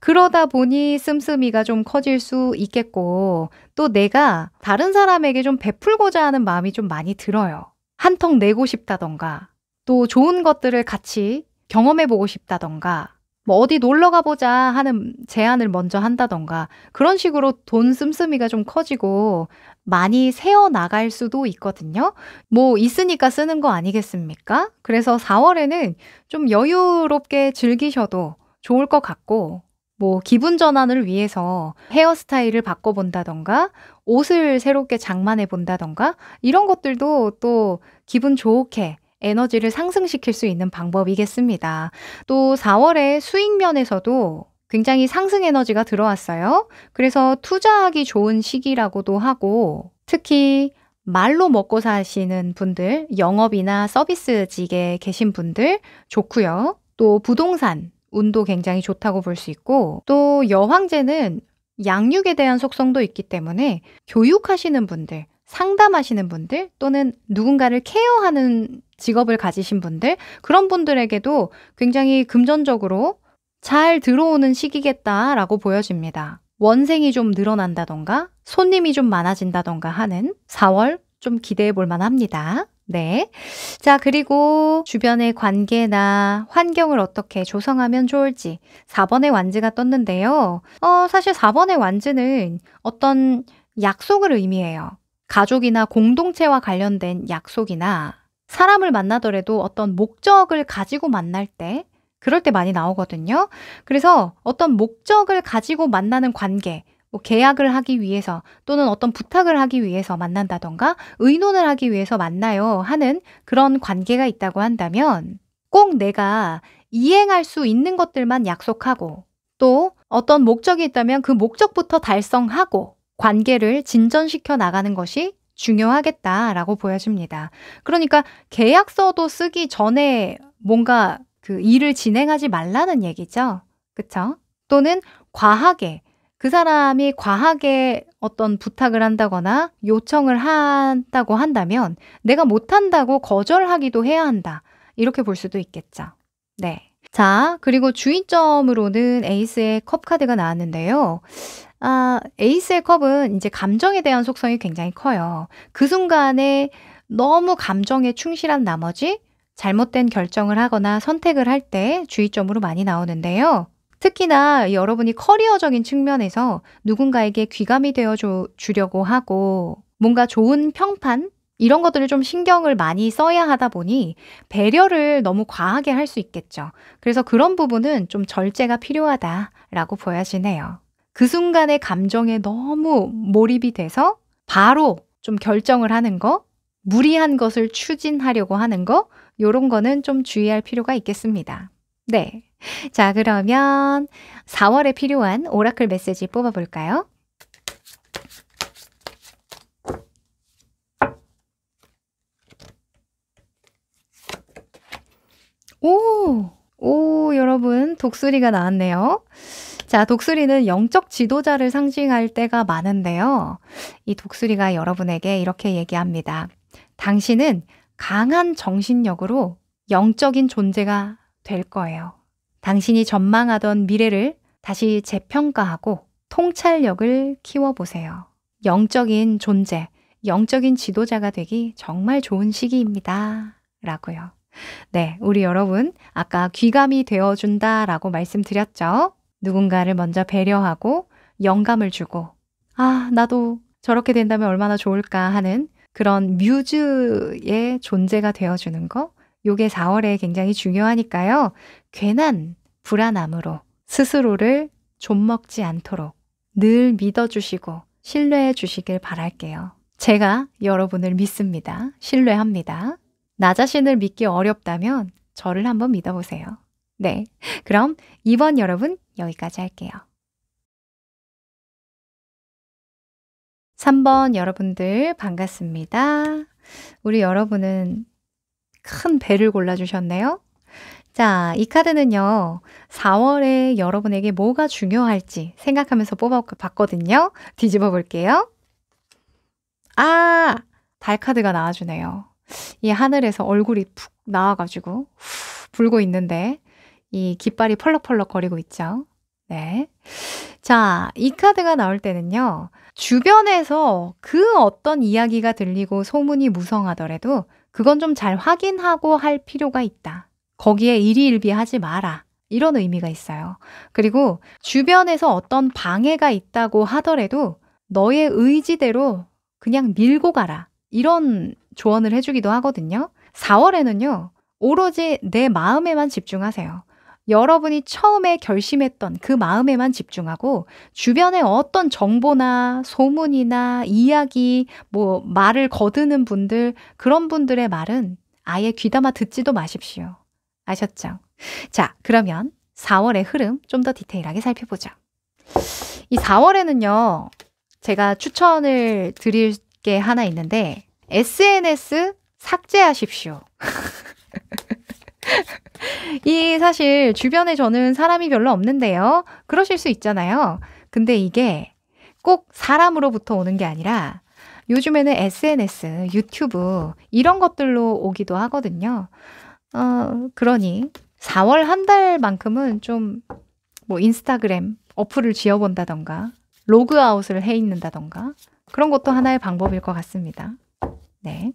그러다 보니 씀씀이가 좀 커질 수 있겠고, 또 내가 다른 사람에게 좀 베풀고자 하는 마음이 좀 많이 들어요. 한턱 내고 싶다던가, 또 좋은 것들을 같이 경험해보고 싶다던가, 뭐 어디 놀러 가보자 하는 제안을 먼저 한다던가, 그런 식으로 돈 씀씀이가 좀 커지고 많이 새어나갈 수도 있거든요. 뭐 있으니까 쓰는 거 아니겠습니까? 그래서 4월에는 좀 여유롭게 즐기셔도 좋을 것 같고, 뭐 기분 전환을 위해서 헤어스타일을 바꿔본다던가 옷을 새롭게 장만해 본다던가 이런 것들도 또 기분 좋게 에너지를 상승시킬 수 있는 방법이겠습니다. 또 4월에 수익 면에서도 굉장히 상승 에너지가 들어왔어요. 그래서 투자하기 좋은 시기라고도 하고, 특히 말로 먹고 사시는 분들, 영업이나 서비스직에 계신 분들 좋고요. 또 부동산 운도 굉장히 좋다고 볼 수 있고, 또 여황제는 양육에 대한 속성도 있기 때문에 교육하시는 분들, 상담하시는 분들 또는 누군가를 케어하는 직업을 가지신 분들, 그런 분들에게도 굉장히 금전적으로 잘 들어오는 시기겠다라고 보여집니다. 원생이 좀 늘어난다던가 손님이 좀 많아진다던가 하는 4월 좀 기대해 볼 만합니다. 네. 자, 그리고 주변의 관계나 환경을 어떻게 조성하면 좋을지 4번의 완즈가 떴는데요. 사실 4번의 완즈는 어떤 약속을 의미해요. 가족이나 공동체와 관련된 약속이나 사람을 만나더라도 어떤 목적을 가지고 만날 때, 그럴 때 많이 나오거든요. 그래서 어떤 목적을 가지고 만나는 관계, 뭐 계약을 하기 위해서 또는 어떤 부탁을 하기 위해서 만난다던가 의논을 하기 위해서 만나요 하는 그런 관계가 있다고 한다면 꼭 내가 이행할 수 있는 것들만 약속하고 또 어떤 목적이 있다면 그 목적부터 달성하고 관계를 진전시켜 나가는 것이 중요하겠다라고 보여집니다. 그러니까 계약서도 쓰기 전에 뭔가 그 일을 진행하지 말라는 얘기죠. 그쵸? 또는 과하게 그 사람이 과하게 어떤 부탁을 한다거나 요청을 한다고 한다면 내가 못한다고 거절하기도 해야 한다. 이렇게 볼 수도 있겠죠. 네. 자, 그리고 주의점으로는 에이스의 컵 카드가 나왔는데요. 에이스의 컵은 이제 감정에 대한 속성이 굉장히 커요. 그 순간에 너무 감정에 충실한 나머지 잘못된 결정을 하거나 선택을 할 때 주의점으로 많이 나오는데요. 특히나 여러분이 커리어적인 측면에서 누군가에게 귀감이 되어 주려고 하고 뭔가 좋은 평판 이런 것들을 좀 신경을 많이 써야 하다 보니 배려를 너무 과하게 할 수 있겠죠. 그래서 그런 부분은 좀 절제가 필요하다라고 보여지네요. 그 순간의 감정에 너무 몰입이 돼서 바로 좀 결정을 하는 거, 무리한 것을 추진하려고 하는 거, 요런 거는 좀 주의할 필요가 있겠습니다. 네. 자, 그러면 4월에 필요한 오라클 메시지 뽑아볼까요? 여러분, 독수리가 나왔네요. 자, 독수리는 영적 지도자를 상징할 때가 많은데요. 이 독수리가 여러분에게 이렇게 얘기합니다. 당신은 강한 정신력으로 영적인 존재가 될 거예요. 당신이 전망하던 미래를 다시 재평가하고 통찰력을 키워보세요. 영적인 존재, 영적인 지도자가 되기 정말 좋은 시기입니다. 라고요. 네, 우리 여러분 아까 귀감이 되어준다라고 말씀드렸죠? 누군가를 먼저 배려하고 영감을 주고 나도 저렇게 된다면 얼마나 좋을까 하는 그런 뮤즈의 존재가 되어주는 거 요게 4월에 굉장히 중요하니까요. 괜한 불안함으로 스스로를 좀먹지 않도록 늘 믿어주시고 신뢰해 주시길 바랄게요. 제가 여러분을 믿습니다. 신뢰합니다. 나 자신을 믿기 어렵다면 저를 한번 믿어보세요. 네, 그럼 이번 여러분 여기까지 할게요. 3번 여러분들 반갑습니다. 우리 여러분은 큰 배를 골라주셨네요. 자, 이 카드는요. 4월에 여러분에게 뭐가 중요할지 생각하면서 뽑아봤거든요. 뒤집어 볼게요. 달 카드가 나와주네요. 이 하늘에서 얼굴이 푹 나와가지고 불고 있는데 이 깃발이 펄럭펄럭 거리고 있죠. 네. 자, 이 카드가 나올 때는요. 주변에서 그 어떤 이야기가 들리고 소문이 무성하더라도 그건 좀 잘 확인하고 할 필요가 있다. 거기에 일희일비하지 마라. 이런 의미가 있어요. 그리고 주변에서 어떤 방해가 있다고 하더라도 너의 의지대로 그냥 밀고 가라. 이런 조언을 해주기도 하거든요. 4월에는요. 오로지 내 마음에만 집중하세요. 여러분이 처음에 결심했던 그 마음에만 집중하고 주변에 어떤 정보나 소문이나 이야기, 뭐 말을 거드는 분들, 그런 분들의 말은 아예 귀담아 듣지도 마십시오. 아셨죠? 자, 그러면 4월의 흐름 좀 더 디테일하게 살펴보죠. 이 4월에는요. 제가 추천을 드릴 게 하나 있는데 SNS 삭제하십시오. 이 사실 주변에 저는 사람이 별로 없는데요. 그러실 수 있잖아요. 근데 이게 꼭 사람으로부터 오는 게 아니라 요즘에는 SNS, 유튜브 이런 것들로 오기도 하거든요. 그러니 4월 한 달만큼은 좀 뭐 인스타그램 어플을 지어본다던가 로그아웃을 해 있는다던가 그런 것도 하나의 방법일 것 같습니다. 네.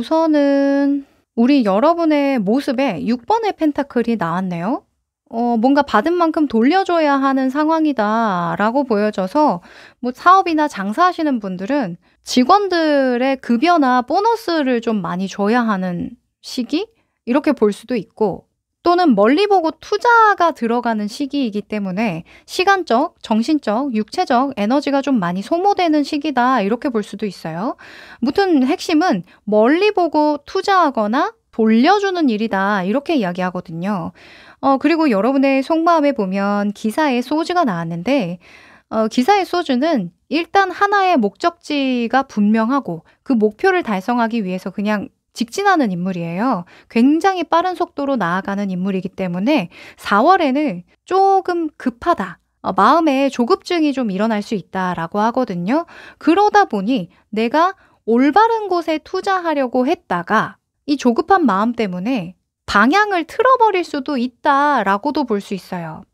우선은 우리 여러분의 모습에 6번의 펜타클이 나왔네요. 뭔가 받은 만큼 돌려줘야 하는 상황이다라고 보여져서 뭐 사업이나 장사하시는 분들은 직원들의 급여나 보너스를 좀 많이 줘야 하는 시기? 이렇게 볼 수도 있고 또는 멀리 보고 투자가 들어가는 시기이기 때문에 시간적, 정신적, 육체적 에너지가 좀 많이 소모되는 시기다 이렇게 볼 수도 있어요. 무튼 핵심은 멀리 보고 투자하거나 돌려주는 일이다 이렇게 이야기하거든요. 그리고 여러분의 속마음에 보면 기사에 소주가 나왔는데 기사의 소주는 일단 하나의 목적지가 분명하고 그 목표를 달성하기 위해서 그냥 직진하는 인물이에요. 굉장히 빠른 속도로 나아가는 인물이기 때문에 4월에는 조금 급하다. 마음에 조급증이 좀 일어날 수 있다라고 하거든요. 그러다 보니 내가 올바른 곳에 투자하려고 했다가 이 조급한 마음 때문에 방향을 틀어버릴 수도 있다라고도 볼 수 있어요.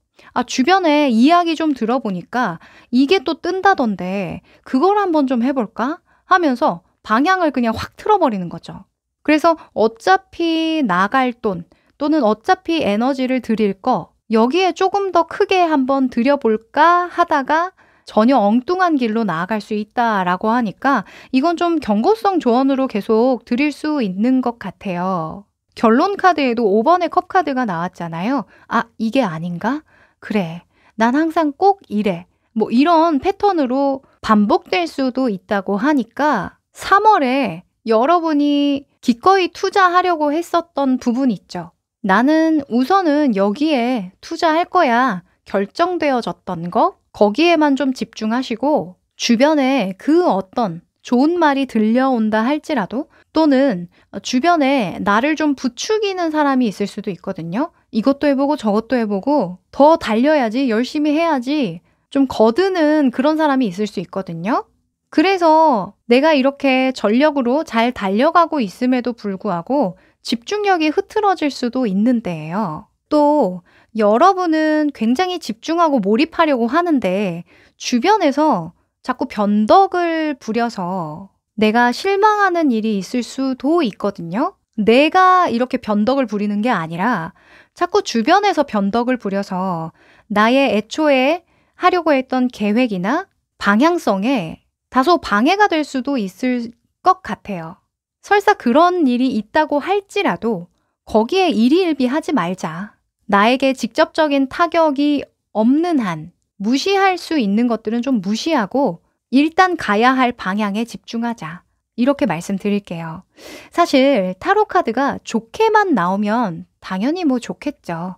주변에 이야기 좀 들어보니까 이게 또 뜬다던데 그걸 한번 좀 해볼까? 하면서 방향을 그냥 확 틀어버리는 거죠. 그래서 어차피 나갈 돈 또는 어차피 에너지를 들일 거 여기에 조금 더 크게 한번 들여볼까 하다가 전혀 엉뚱한 길로 나아갈 수 있다라고 하니까 이건 좀 경고성 조언으로 계속 드릴 수 있는 것 같아요. 결론 카드에도 5번의 컵 카드가 나왔잖아요. 이게 아닌가? 그래, 난 항상 꼭 이래. 뭐 이런 패턴으로 반복될 수도 있다고 하니까 3월에 여러분이 기꺼이 투자하려고 했었던 부분 있죠. 나는 우선은 여기에 투자할 거야. 결정되어졌던 거 거기에만 좀 집중하시고 주변에 그 어떤 좋은 말이 들려온다 할지라도 또는 주변에 나를 좀 부추기는 사람이 있을 수도 있거든요. 이것도 해보고 저것도 해보고 더 달려야지 열심히 해야지 좀 거드는 그런 사람이 있을 수 있거든요. 그래서 내가 이렇게 전력으로 잘 달려가고 있음에도 불구하고 집중력이 흐트러질 수도 있는 때예요. 또 여러분은 굉장히 집중하고 몰입하려고 하는데 주변에서 자꾸 변덕을 부려서 내가 실망하는 일이 있을 수도 있거든요. 내가 이렇게 변덕을 부리는 게 아니라 자꾸 주변에서 변덕을 부려서 나의 애초에 하려고 했던 계획이나 방향성에 다소 방해가 될 수도 있을 것 같아요. 설사 그런 일이 있다고 할지라도 거기에 일희일비하지 말자. 나에게 직접적인 타격이 없는 한 무시할 수 있는 것들은 좀 무시하고 일단 가야 할 방향에 집중하자. 이렇게 말씀드릴게요. 사실 타로 카드가 좋게만 나오면 당연히 뭐 좋겠죠.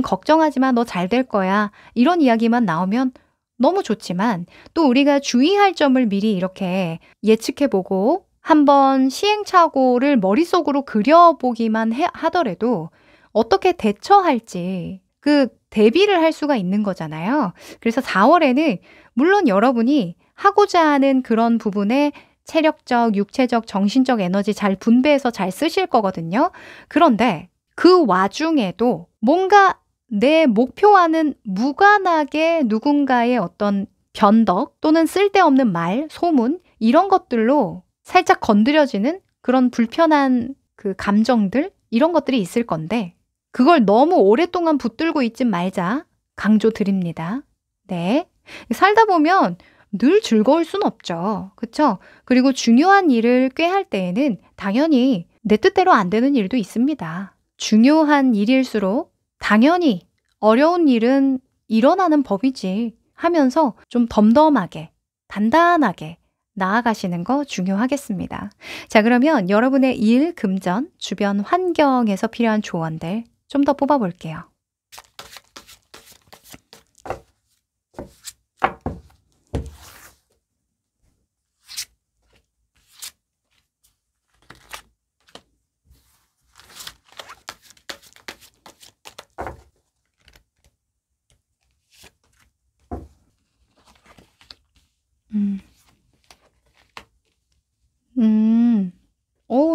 걱정하지 마, 너 잘 될 거야. 이런 이야기만 나오면 너무 좋지만 또 우리가 주의할 점을 미리 이렇게 예측해보고 한번 시행착오를 머릿속으로 그려보기만 하더라도 어떻게 대처할지 그 대비를 할 수가 있는 거잖아요. 그래서 4월에는 물론 여러분이 하고자 하는 그런 부분에 체력적, 육체적, 정신적 에너지 잘 분배해서 잘 쓰실 거거든요. 그런데 그 와중에도 뭔가 내 목표와는 무관하게 누군가의 어떤 변덕 또는 쓸데없는 말, 소문 이런 것들로 살짝 건드려지는 그런 불편한 그 감정들 이런 것들이 있을 건데 그걸 너무 오랫동안 붙들고 있지 말자 강조드립니다. 네. 살다 보면 늘 즐거울 순 없죠. 그쵸? 그리고 중요한 일을 꾀할 때에는 당연히 내 뜻대로 안 되는 일도 있습니다. 중요한 일일수록 당연히 어려운 일은 일어나는 법이지 하면서 좀 덤덤하게, 단단하게 나아가시는 거 중요하겠습니다. 자, 그러면 여러분의 일, 금전, 주변 환경에서 필요한 조언들 좀 더 뽑아볼게요.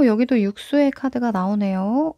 여기도 육수의 카드가 나오네요.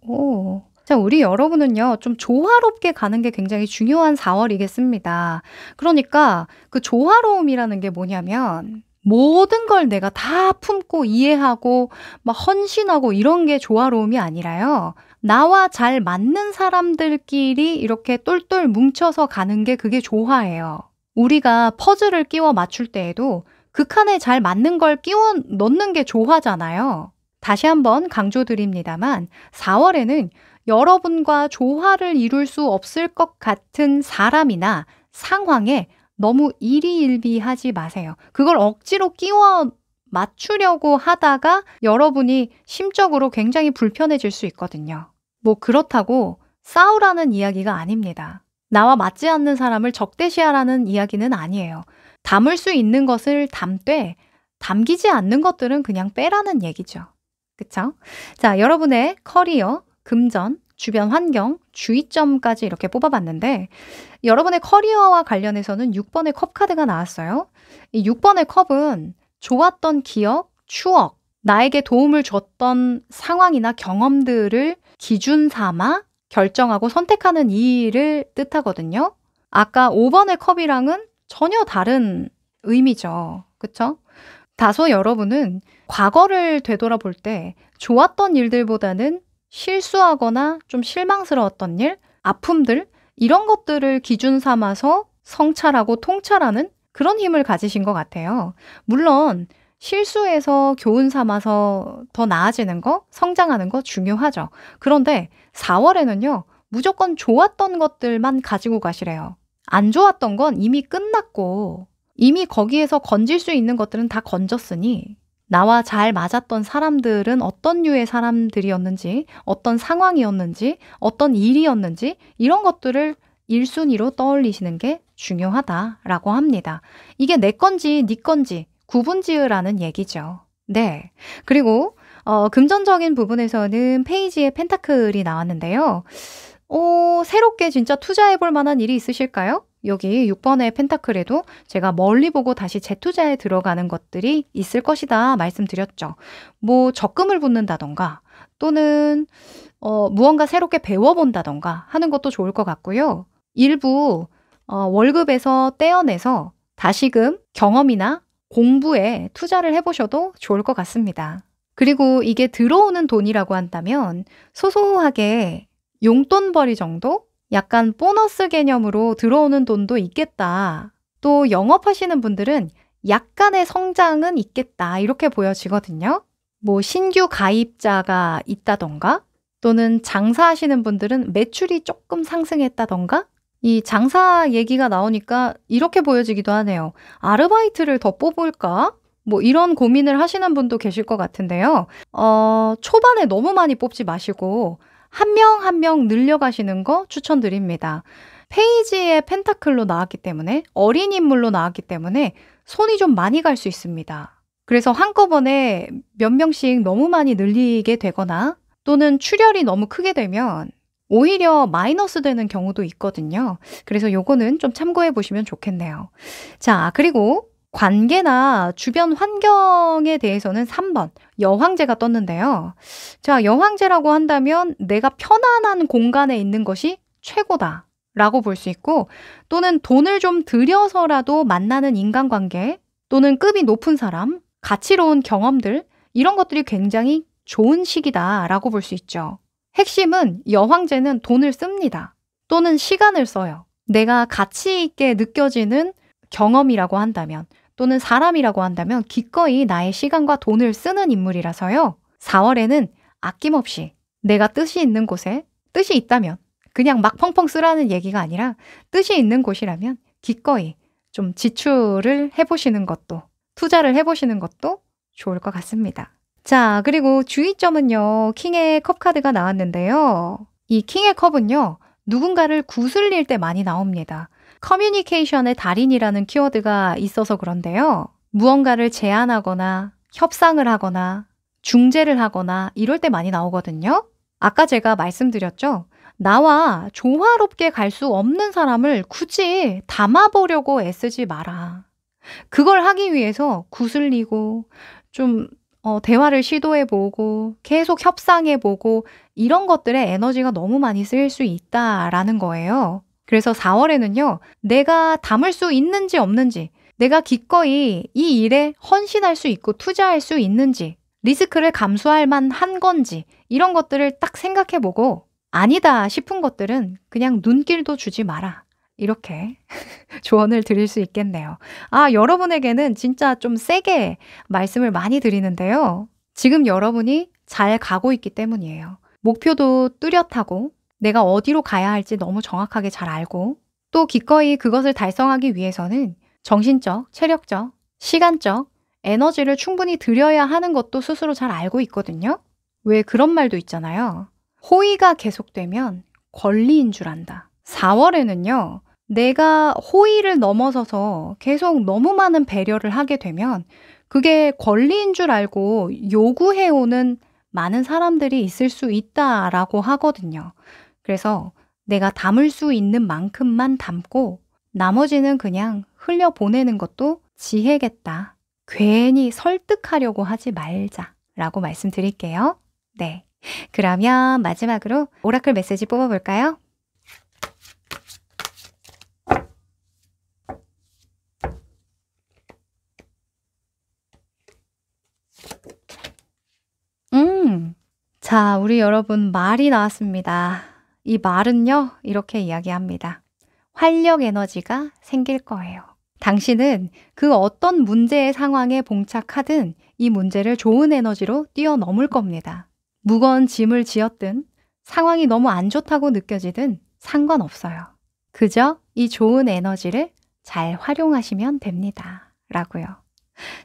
자, 우리 여러분은요, 좀 조화롭게 가는 게 굉장히 중요한 4월이겠습니다. 그러니까 그 조화로움이라는 게 뭐냐면 모든 걸 내가 다 품고 이해하고 막 헌신하고 이런 게 조화로움이 아니라요. 나와 잘 맞는 사람들끼리 이렇게 똘똘 뭉쳐서 가는 게 그게 조화예요. 우리가 퍼즐을 끼워 맞출 때에도 그 칸에 잘 맞는 걸 끼워 넣는 게 조화잖아요. 다시 한번 강조드립니다만 4월에는 여러분과 조화를 이룰 수 없을 것 같은 사람이나 상황에 너무 일희일비하지 마세요. 그걸 억지로 끼워 맞추려고 하다가 여러분이 심적으로 굉장히 불편해질 수 있거든요. 뭐 그렇다고 싸우라는 이야기가 아닙니다. 나와 맞지 않는 사람을 적대시하라는 이야기는 아니에요. 담을 수 있는 것을 담되 담기지 않는 것들은 그냥 빼라는 얘기죠. 그쵸? 자, 여러분의 커리어, 금전, 주변 환경, 주의점까지 이렇게 뽑아봤는데 여러분의 커리어와 관련해서는 6번의 컵 카드가 나왔어요. 이 6번의 컵은 좋았던 기억, 추억, 나에게 도움을 줬던 상황이나 경험들을 기준 삼아 결정하고 선택하는 일을 뜻하거든요. 아까 5번의 컵이랑은 전혀 다른 의미죠. 그쵸? 다소 여러분은 과거를 되돌아볼 때 좋았던 일들보다는 실수하거나 좀 실망스러웠던 일, 아픔들 이런 것들을 기준 삼아서 성찰하고 통찰하는 그런 힘을 가지신 것 같아요. 물론 실수해서 교훈 삼아서 더 나아지는 거, 성장하는 거 중요하죠. 그런데 4월에는요. 무조건 좋았던 것들만 가지고 가시래요. 안 좋았던 건 이미 끝났고 이미 거기에서 건질 수 있는 것들은 다 건졌으니 나와 잘 맞았던 사람들은 어떤 류의 사람들이었는지, 어떤 상황이었는지, 어떤 일이었는지 이런 것들을 1순위로 떠올리시는 게 중요하다라고 합니다. 이게 내 건지 네 건지 구분 지으라는 얘기죠. 네. 그리고 금전적인 부분에서는 페이지에 펜타클이 나왔는데요. 새롭게 진짜 투자해볼 만한 일이 있으실까요? 여기 6번의 펜타클에도 제가 멀리 보고 다시 재투자에 들어가는 것들이 있을 것이다 말씀드렸죠. 뭐 적금을 붓는다던가 또는 무언가 새롭게 배워본다던가 하는 것도 좋을 것 같고요. 일부 월급에서 떼어내서 다시금 경험이나 공부에 투자를 해보셔도 좋을 것 같습니다. 그리고 이게 들어오는 돈이라고 한다면 소소하게 용돈벌이 정도? 약간 보너스 개념으로 들어오는 돈도 있겠다. 또 영업하시는 분들은 약간의 성장은 있겠다. 이렇게 보여지거든요. 뭐 신규 가입자가 있다던가 또는 장사하시는 분들은 매출이 조금 상승했다던가 이 장사 얘기가 나오니까 이렇게 보여지기도 하네요. 아르바이트를 더 뽑을까? 뭐 이런 고민을 하시는 분도 계실 것 같은데요. 초반에 너무 많이 뽑지 마시고 한 명 한 명 늘려가시는 거 추천드립니다. 페이지에 펜타클로 나왔기 때문에 어린 인물로 나왔기 때문에 손이 좀 많이 갈 수 있습니다. 그래서 한꺼번에 몇 명씩 너무 많이 늘리게 되거나 또는 출혈이 너무 크게 되면 오히려 마이너스 되는 경우도 있거든요. 그래서 요거는 좀 참고해 보시면 좋겠네요. 자, 그리고 관계나 주변 환경에 대해서는 3번 여황제가 떴는데요. 자, 여황제라고 한다면 내가 편안한 공간에 있는 것이 최고다 라고 볼 수 있고 또는 돈을 좀 들여서라도 만나는 인간관계 또는 급이 높은 사람, 가치로운 경험들 이런 것들이 굉장히 좋은 시기다 라고 볼 수 있죠. 핵심은 여황제는 돈을 씁니다. 또는 시간을 써요. 내가 가치 있게 느껴지는 경험이라고 한다면 또는 사람이라고 한다면 기꺼이 나의 시간과 돈을 쓰는 인물이라서요. 4월에는 아낌없이 내가 뜻이 있는 곳에 뜻이 있다면 그냥 막 펑펑 쓰라는 얘기가 아니라 뜻이 있는 곳이라면 기꺼이 좀 지출을 해보시는 것도 투자를 해보시는 것도 좋을 것 같습니다. 자, 그리고 주의점은요. 킹의 컵 카드가 나왔는데요. 이 킹의 컵은요. 누군가를 구슬릴 때 많이 나옵니다. 커뮤니케이션의 달인이라는 키워드가 있어서 그런데요. 무언가를 제안하거나 협상을 하거나 중재를 하거나 이럴 때 많이 나오거든요. 아까 제가 말씀드렸죠. 나와 조화롭게 갈 수 없는 사람을 굳이 담아보려고 애쓰지 마라. 그걸 하기 위해서 구슬리고 좀 대화를 시도해보고 계속 협상해보고 이런 것들에 에너지가 너무 많이 쓰일 수 있다라는 거예요. 그래서 4월에는요. 내가 담을 수 있는지 없는지 내가 기꺼이 이 일에 헌신할 수 있고 투자할 수 있는지, 리스크를 감수할 만한 건지 이런 것들을 딱 생각해 보고 아니다 싶은 것들은 그냥 눈길도 주지 마라. 이렇게 조언을 드릴 수 있겠네요. 여러분에게는 진짜 좀 세게 말씀을 많이 드리는데요. 지금 여러분이 잘 가고 있기 때문이에요. 목표도 뚜렷하고 내가 어디로 가야 할지 너무 정확하게 잘 알고 또 기꺼이 그것을 달성하기 위해서는 정신적, 체력적, 시간적, 에너지를 충분히 들여야 하는 것도 스스로 잘 알고 있거든요. 왜 그런 말도 있잖아요. 호의가 계속되면 권리인 줄 안다. 4월에는요. 내가 호의를 넘어서서 계속 너무 많은 배려를 하게 되면 그게 권리인 줄 알고 요구해오는 많은 사람들이 있을 수 있다라고 하거든요. 그래서 내가 담을 수 있는 만큼만 담고 나머지는 그냥 흘려보내는 것도 지혜겠다. 괜히 설득하려고 하지 말자라고 말씀드릴게요. 네. 그러면 마지막으로 오라클 메시지 뽑아볼까요? 자, 우리 여러분 말이 나왔습니다. 이 말은요, 이렇게 이야기합니다. 활력 에너지가 생길 거예요. 당신은 그 어떤 문제의 상황에 봉착하든 이 문제를 좋은 에너지로 뛰어넘을 겁니다. 무거운 짐을 지었든 상황이 너무 안 좋다고 느껴지든 상관없어요. 그저 이 좋은 에너지를 잘 활용하시면 됩니다. 라고요.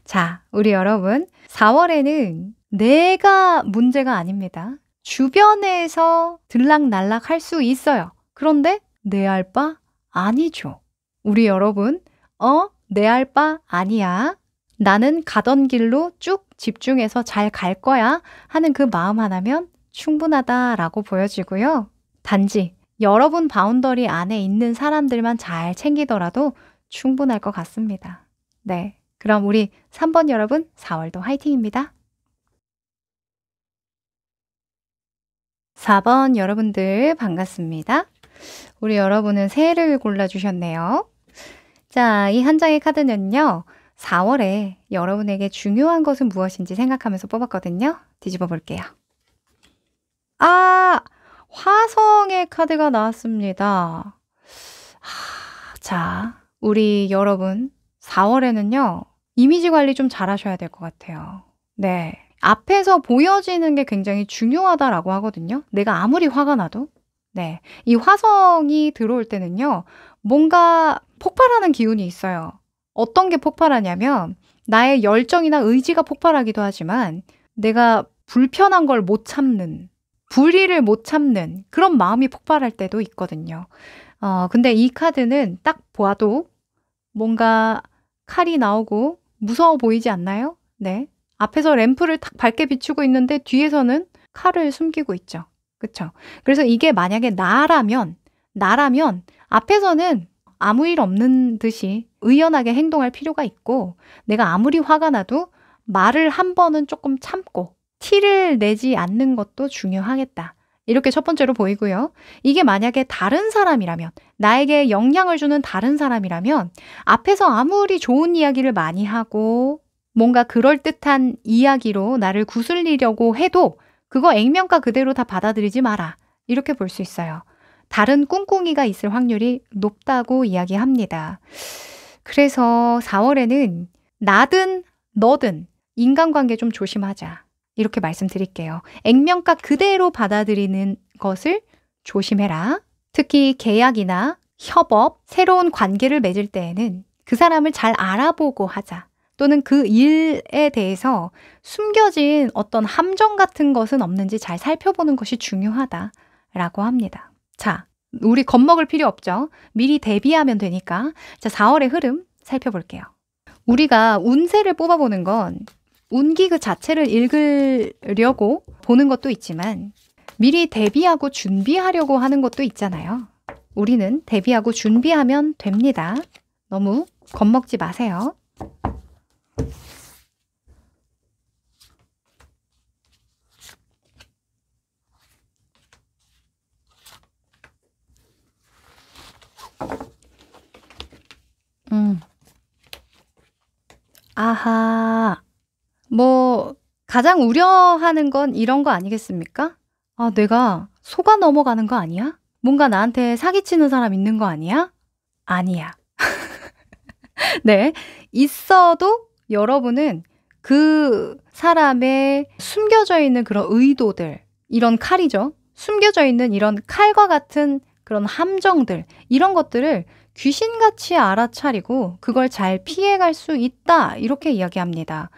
자, 우리 여러분, 4월에는 내가 문제가 아닙니다. 주변에서 들락날락 할 수 있어요. 그런데 내 알 바 아니죠. 우리 여러분, 내 알 바 아니야. 나는 가던 길로 쭉 집중해서 잘 갈 거야 하는 그 마음 하나면 충분하다라고 보여지고요. 단지 여러분 바운더리 안에 있는 사람들만 잘 챙기더라도 충분할 것 같습니다. 네. 그럼 우리 3번 여러분 4월도 화이팅입니다. 4번 여러분들 반갑습니다. 우리 여러분은 새해를 골라주셨네요. 자, 이 한 장의 카드는요. 4월에 여러분에게 중요한 것은 무엇인지 생각하면서 뽑았거든요. 뒤집어 볼게요. 화성의 카드가 나왔습니다. 자, 우리 여러분 4월에는요. 이미지 관리 좀 잘하셔야 될 것 같아요. 네. 앞에서 보여지는 게 굉장히 중요하다라고 하거든요. 내가 아무리 화가 나도. 네. 이 화성이 들어올 때는요. 뭔가 폭발하는 기운이 있어요. 어떤 게 폭발하냐면 나의 열정이나 의지가 폭발하기도 하지만 내가 불편한 걸 못 참는, 불의를 못 참는 그런 마음이 폭발할 때도 있거든요. 근데 이 카드는 딱 보아도 뭔가 칼이 나오고 무서워 보이지 않나요? 네. 앞에서 램프를 탁 밝게 비추고 있는데 뒤에서는 칼을 숨기고 있죠. 그쵸? 그래서 이게 만약에 나라면 앞에서는 아무 일 없는 듯이 의연하게 행동할 필요가 있고 내가 아무리 화가 나도 말을 한 번은 조금 참고 티를 내지 않는 것도 중요하겠다. 이렇게 첫 번째로 보이고요. 이게 만약에 다른 사람이라면 나에게 영향을 주는 다른 사람이라면 앞에서 아무리 좋은 이야기를 많이 하고 뭔가 그럴듯한 이야기로 나를 구슬리려고 해도 그거 액면가 그대로 다 받아들이지 마라. 이렇게 볼 수 있어요. 다른 꿍꿍이가 있을 확률이 높다고 이야기합니다. 그래서 4월에는 나든 너든 인간관계 좀 조심하자. 이렇게 말씀드릴게요. 액면가 그대로 받아들이는 것을 조심해라. 특히 계약이나 협업, 새로운 관계를 맺을 때에는 그 사람을 잘 알아보고 하자. 또는 그 일에 대해서 숨겨진 어떤 함정 같은 것은 없는지 잘 살펴보는 것이 중요하다라고 합니다. 자, 우리 겁먹을 필요 없죠. 미리 대비하면 되니까. 자, 4월의 흐름 살펴볼게요. 우리가 운세를 뽑아보는 건 운기 그 자체를 읽으려고 보는 것도 있지만 미리 대비하고 준비하려고 하는 것도 있잖아요. 우리는 대비하고 준비하면 됩니다. 너무 겁먹지 마세요. 아하. 뭐 가장 우려하는 건 이런 거 아니겠습니까? '아 내가 속아 넘어가는 거 아니야? 뭔가 나한테 사기치는 사람 있는 거 아니야?' 아니야. 네. 있어도 여러분은 그 사람의 숨겨져 있는 그런 의도들, 이런 칼이죠. 숨겨져 있는 이런 칼과 같은 그런 함정들, 이런 것들을 귀신같이 알아차리고 그걸 잘 피해갈 수 있다. 이렇게 이야기합니다.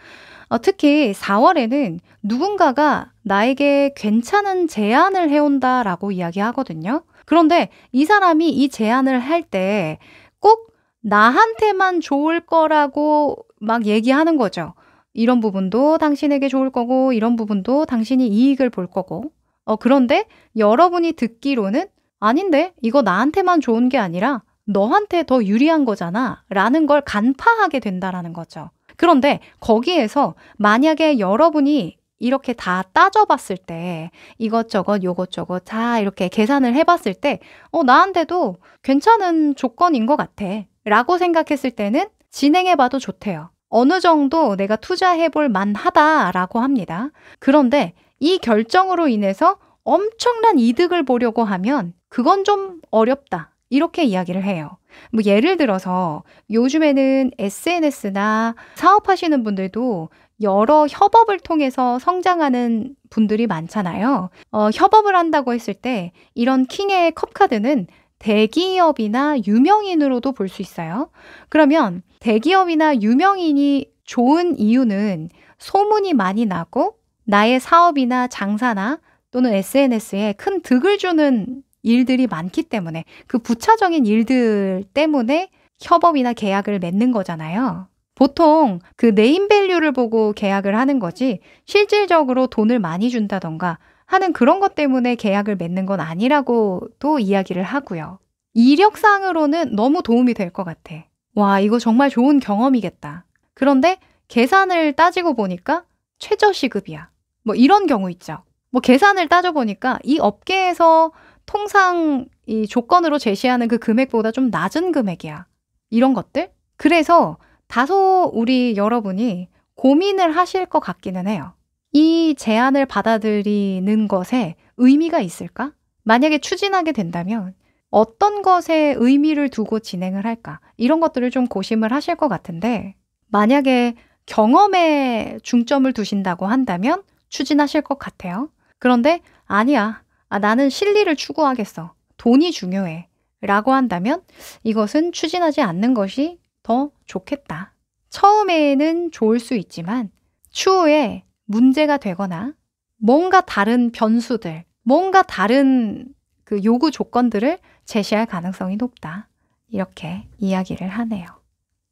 특히 4월에는 누군가가 나에게 괜찮은 제안을 해온다라고 이야기하거든요. 그런데 이 사람이 이 제안을 할 때 꼭 나한테만 좋을 거라고 막 얘기하는 거죠. 이런 부분도 당신에게 좋을 거고, 이런 부분도 당신이 이익을 볼 거고. 그런데 여러분이 듣기로는 아닌데, 이거 나한테만 좋은 게 아니라 너한테 더 유리한 거잖아. 라는 걸 간파하게 된다라는 거죠. 그런데 거기에서 만약에 여러분이 이렇게 다 따져봤을 때 이것저것 요것저것 다 이렇게 계산을 해봤을 때 나한테도 괜찮은 조건인 것 같아 라고 생각했을 때는 진행해봐도 좋대요. 어느 정도 내가 투자해볼 만하다라고 합니다. 그런데 이 결정으로 인해서 엄청난 이득을 보려고 하면 그건 좀 어렵다. 이렇게 이야기를 해요. 뭐 예를 들어서 요즘에는 SNS나 사업하시는 분들도 여러 협업을 통해서 성장하는 분들이 많잖아요. 협업을 한다고 했을 때 이런 킹의 컵카드는 대기업이나 유명인으로도 볼 수 있어요. 그러면 대기업이나 유명인이 좋은 이유는 소문이 많이 나고 나의 사업이나 장사나 또는 SNS에 큰 득을 주는 일들이 많기 때문에 그 부차적인 일들 때문에 협업이나 계약을 맺는 거잖아요. 보통 그 네임밸류를 보고 계약을 하는 거지 실질적으로 돈을 많이 준다던가 하는 그런 것 때문에 계약을 맺는 건 아니라고도 이야기를 하고요. 이력상으로는 너무 도움이 될 것 같아. 와, 이거 정말 좋은 경험이겠다. 그런데 계산을 따지고 보니까 최저시급이야. 뭐 이런 경우 있죠. 뭐 계산을 따져보니까 이 업계에서 통상 이 조건으로 제시하는 그 금액보다 좀 낮은 금액이야. 이런 것들? 그래서 다소 우리 여러분이 고민을 하실 것 같기는 해요. 이 제안을 받아들이는 것에 의미가 있을까? 만약에 추진하게 된다면 어떤 것에 의미를 두고 진행을 할까? 이런 것들을 좀 고심을 하실 것 같은데 만약에 경험에 중점을 두신다고 한다면 추진하실 것 같아요. 그런데 아니야. 나는 실리를 추구하겠어. 돈이 중요해. 라고 한다면 이것은 추진하지 않는 것이 더 좋겠다. 처음에는 좋을 수 있지만 추후에 문제가 되거나 뭔가 다른 변수들, 뭔가 다른 그 요구 조건들을 제시할 가능성이 높다. 이렇게 이야기를 하네요.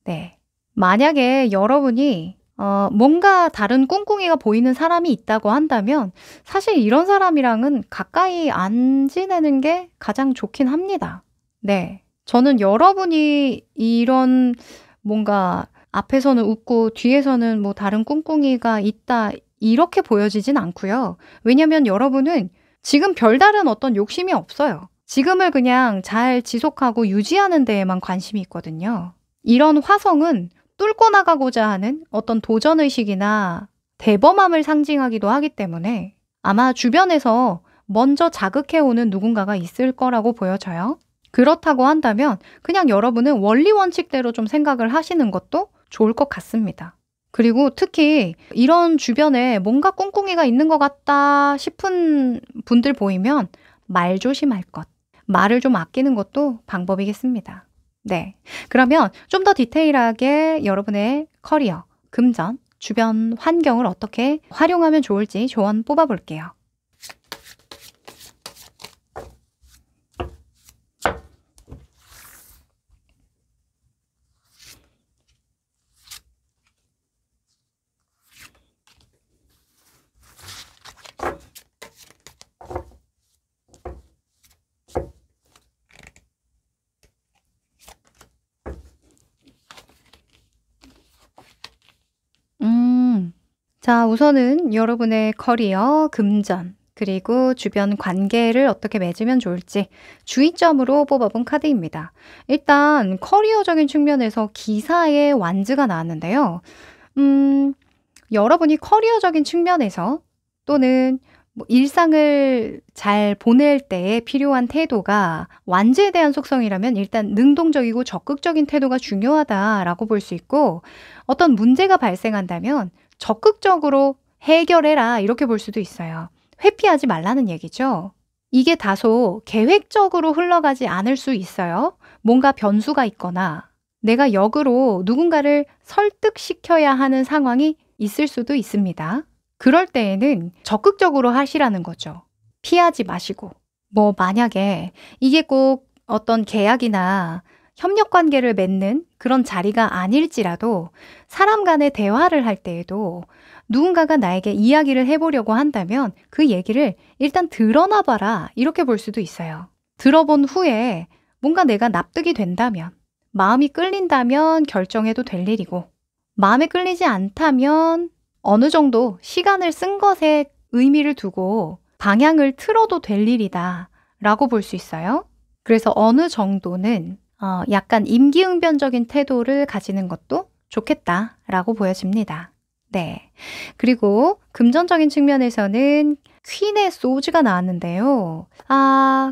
네. 만약에 여러분이 뭔가 다른 꿍꿍이가 보이는 사람이 있다고 한다면 사실 이런 사람이랑은 가까이 안 지내는 게 가장 좋긴 합니다. 네. 저는 여러분이 이런 뭔가 앞에서는 웃고 뒤에서는 뭐 다른 꿍꿍이가 있다 이렇게 보여지진 않고요. 왜냐면 여러분은 지금 별다른 어떤 욕심이 없어요. 지금을 그냥 잘 지속하고 유지하는 데에만 관심이 있거든요. 이런 화성은 뚫고 나가고자 하는 어떤 도전의식이나 대범함을 상징하기도 하기 때문에 아마 주변에서 먼저 자극해오는 누군가가 있을 거라고 보여져요. 그렇다고 한다면 그냥 여러분은 원리 원칙대로 좀 생각을 하시는 것도 좋을 것 같습니다. 그리고 특히 이런 주변에 뭔가 꿍꿍이가 있는 것 같다 싶은 분들 보이면 말 조심할 것, 말을 좀 아끼는 것도 방법이겠습니다. 네. 그러면 좀 더 디테일하게 여러분의 커리어, 금전, 주변 환경을 어떻게 활용하면 좋을지 조언 뽑아볼게요. 자, 우선은 여러분의 커리어, 금전, 그리고 주변 관계를 어떻게 맺으면 좋을지 주의점으로 뽑아본 카드입니다. 일단 커리어적인 측면에서 기사의 완즈가 나왔는데요. 여러분이 커리어적인 측면에서 또는 뭐 일상을 잘 보낼 때에 필요한 태도가 완주에 대한 속성이라면 일단 능동적이고 적극적인 태도가 중요하다라고 볼 수 있고, 어떤 문제가 발생한다면 적극적으로 해결해라 이렇게 볼 수도 있어요. 회피하지 말라는 얘기죠. 이게 다소 계획적으로 흘러가지 않을 수 있어요. 뭔가 변수가 있거나 내가 역으로 누군가를 설득시켜야 하는 상황이 있을 수도 있습니다. 그럴 때에는 적극적으로 하시라는 거죠. 피하지 마시고. 뭐 만약에 이게 꼭 어떤 계약이나 협력 관계를 맺는 그런 자리가 아닐지라도 사람 간의 대화를 할 때에도 누군가가 나에게 이야기를 해보려고 한다면 그 얘기를 일단 드러나 봐라 이렇게 볼 수도 있어요. 들어본 후에 뭔가 내가 납득이 된다면, 마음이 끌린다면 결정해도 될 일이고, 마음에 끌리지 않다면 어느 정도 시간을 쓴 것에 의미를 두고 방향을 틀어도 될 일이다 라고 볼 수 있어요. 그래서 어느 정도는 약간 임기응변적인 태도를 가지는 것도 좋겠다라고 보여집니다. 네. 그리고 금전적인 측면에서는 퀸의 소즈가 나왔는데요.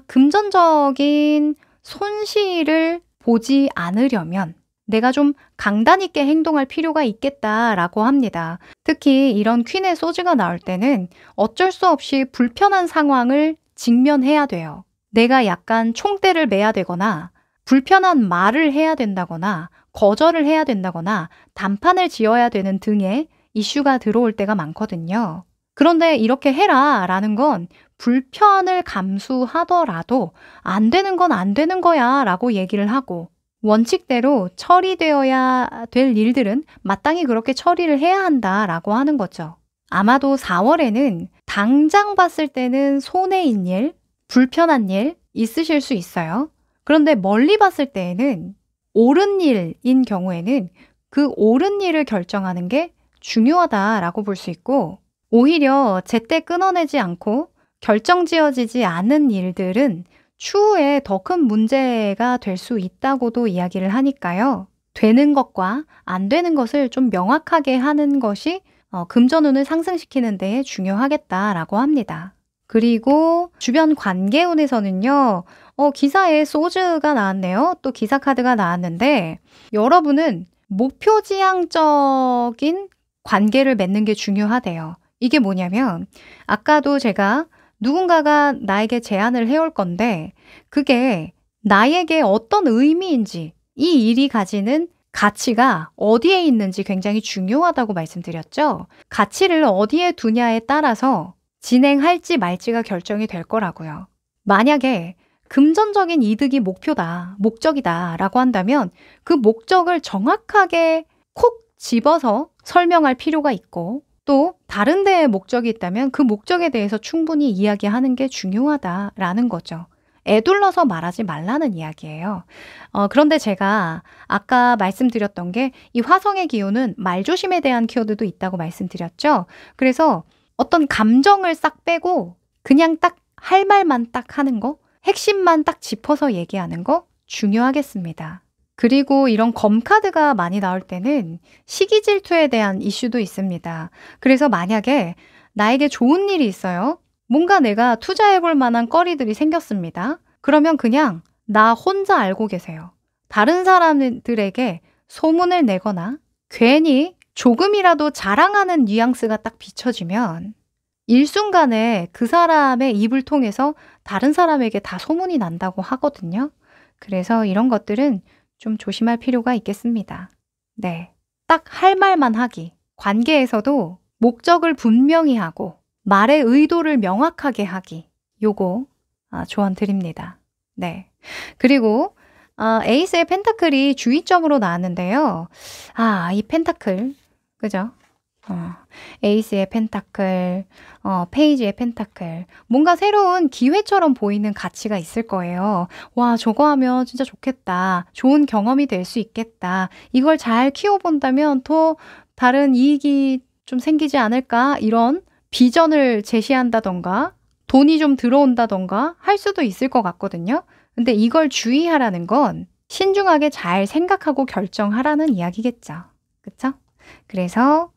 금전적인 손실을 보지 않으려면 내가 좀 강단 있게 행동할 필요가 있겠다라고 합니다. 특히 이런 퀸의 소즈가 나올 때는 어쩔 수 없이 불편한 상황을 직면해야 돼요. 내가 약간 총대를 매야 되거나 불편한 말을 해야 된다거나 거절을 해야 된다거나 단판을 지어야 되는 등의 이슈가 들어올 때가 많거든요. 그런데 이렇게 해라 라는 건 불편을 감수하더라도 안 되는 건 안 되는 거야 라고 얘기를 하고, 원칙대로 처리되어야 될 일들은 마땅히 그렇게 처리를 해야 한다라고 하는 거죠. 아마도 4월에는 당장 봤을 때는 손해인 일, 불편한 일 있으실 수 있어요. 그런데 멀리 봤을 때에는 옳은 일인 경우에는 그 옳은 일을 결정하는 게 중요하다라고 볼 수 있고, 오히려 제때 끊어내지 않고 결정지어지지 않은 일들은 추후에 더 큰 문제가 될 수 있다고도 이야기를 하니까요. 되는 것과 안 되는 것을 좀 명확하게 하는 것이 금전운을 상승시키는 데에 중요하겠다라고 합니다. 그리고 주변 관계운에서는요. 기사에 소즈가 나왔네요. 또 기사 카드가 나왔는데, 여러분은 목표지향적인 관계를 맺는 게 중요하대요. 이게 뭐냐면 아까도 제가 누군가가 나에게 제안을 해올 건데 그게 나에게 어떤 의미인지, 이 일이 가지는 가치가 어디에 있는지 굉장히 중요하다고 말씀드렸죠. 가치를 어디에 두냐에 따라서 진행할지 말지가 결정이 될 거라고요. 만약에 금전적인 이득이 목표다, 목적이다 라고 한다면 그 목적을 정확하게 콕 집어서 설명할 필요가 있고, 또 다른 데에 목적이 있다면 그 목적에 대해서 충분히 이야기하는 게 중요하다라는 거죠. 애둘러서 말하지 말라는 이야기예요. 그런데 제가 아까 말씀드렸던 게 이 화성의 기운은 말조심에 대한 키워드도 있다고 말씀드렸죠. 그래서 어떤 감정을 싹 빼고 그냥 딱 할 말만 딱 하는 거, 핵심만 딱 짚어서 얘기하는 거 중요하겠습니다. 그리고 이런 검카드가 많이 나올 때는 시기 질투에 대한 이슈도 있습니다. 그래서 만약에 나에게 좋은 일이 있어요. 뭔가 내가 투자해볼 만한 거리들이 생겼습니다. 그러면 그냥 나 혼자 알고 계세요. 다른 사람들에게 소문을 내거나 괜히 조금이라도 자랑하는 뉘앙스가 딱 비춰지면 일순간에 그 사람의 입을 통해서 다른 사람에게 다 소문이 난다고 하거든요. 그래서 이런 것들은 좀 조심할 필요가 있겠습니다. 네. 딱 할 말만 하기. 관계에서도 목적을 분명히 하고 말의 의도를 명확하게 하기. 요거 조언 드립니다. 네. 그리고 에이스의 펜타클이 주의점으로 나왔는데요. 이 펜타클. 그죠? 에이스의 펜타클, 페이지의 펜타클. 뭔가 새로운 기회처럼 보이는 가치가 있을 거예요. 와, 저거 하면 진짜 좋겠다. 좋은 경험이 될 수 있겠다. 이걸 잘 키워본다면 더 다른 이익이 좀 생기지 않을까? 이런 비전을 제시한다던가, 돈이 좀 들어온다던가 할 수도 있을 것 같거든요. 근데 이걸 주의하라는 건 신중하게 잘 생각하고 결정하라는 이야기겠죠. 그쵸? 그래서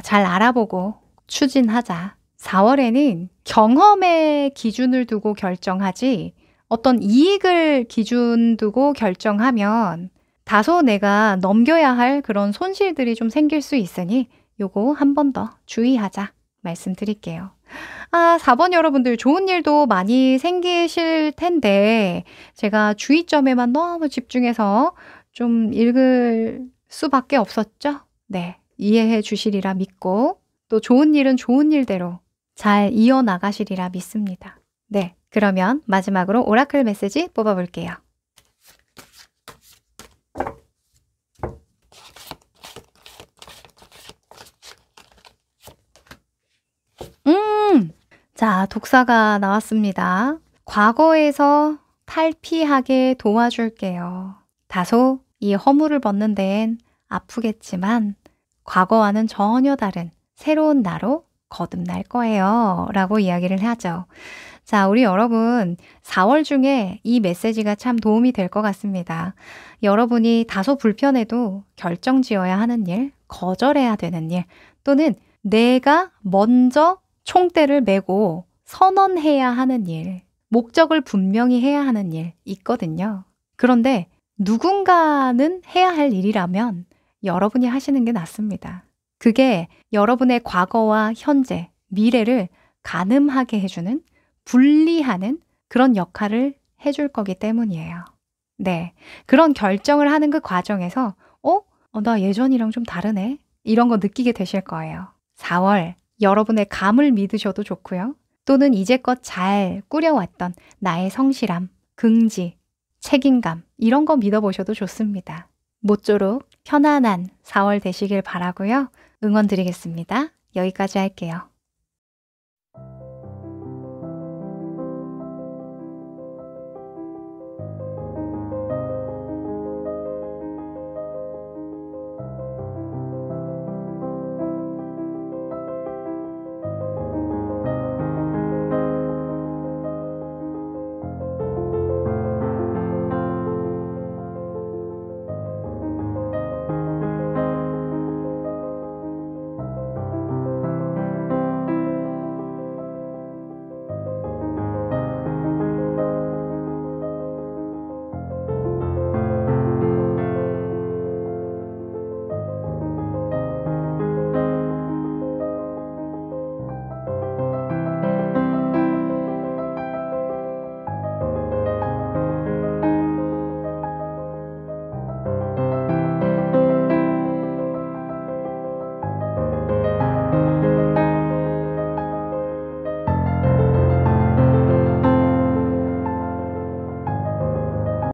잘 알아보고 추진하자. 4월에는 경험의 기준을 두고 결정하지 어떤 이익을 기준 두고 결정하면 다소 내가 넘겨야 할 그런 손실들이 좀 생길 수 있으니 요거 한 번 더 주의하자 말씀드릴게요. 4번 여러분들 좋은 일도 많이 생기실 텐데 제가 주의점에만 너무 집중해서 좀 읽을 수밖에 없었죠? 네, 이해해 주시리라 믿고 또 좋은 일은 좋은 일대로 잘 이어나가시리라 믿습니다. 네, 그러면 마지막으로 오라클 메시지 뽑아볼게요. 자, 독사가 나왔습니다. 과거에서 탈피하게 도와줄게요. 다소 이 허물을 벗는 데엔 아프겠지만 과거와는 전혀 다른 새로운 나로 거듭날 거예요. 라고 이야기를 하죠. 자, 우리 여러분 4월 중에 이 메시지가 참 도움이 될 것 같습니다. 여러분이 다소 불편해도 결정지어야 하는 일, 거절해야 되는 일, 또는 내가 먼저 총대를 메고 선언해야 하는 일, 목적을 분명히 해야 하는 일 있거든요. 그런데 누군가는 해야 할 일이라면 여러분이 하시는 게 낫습니다. 그게 여러분의 과거와 현재, 미래를 가늠하게 해주는, 분리하는 그런 역할을 해줄 거기 때문이에요. 네, 그런 결정을 하는 그 과정에서 나 예전이랑 좀 다르네? 이런 거 느끼게 되실 거예요. 4월, 여러분의 감을 믿으셔도 좋고요. 또는 이제껏 잘 꾸려왔던 나의 성실함, 긍지, 책임감 이런 거 믿어보셔도 좋습니다. 모쪼록 편안한 4월 되시길 바라고요. 응원 드리겠습니다. 여기까지 할게요.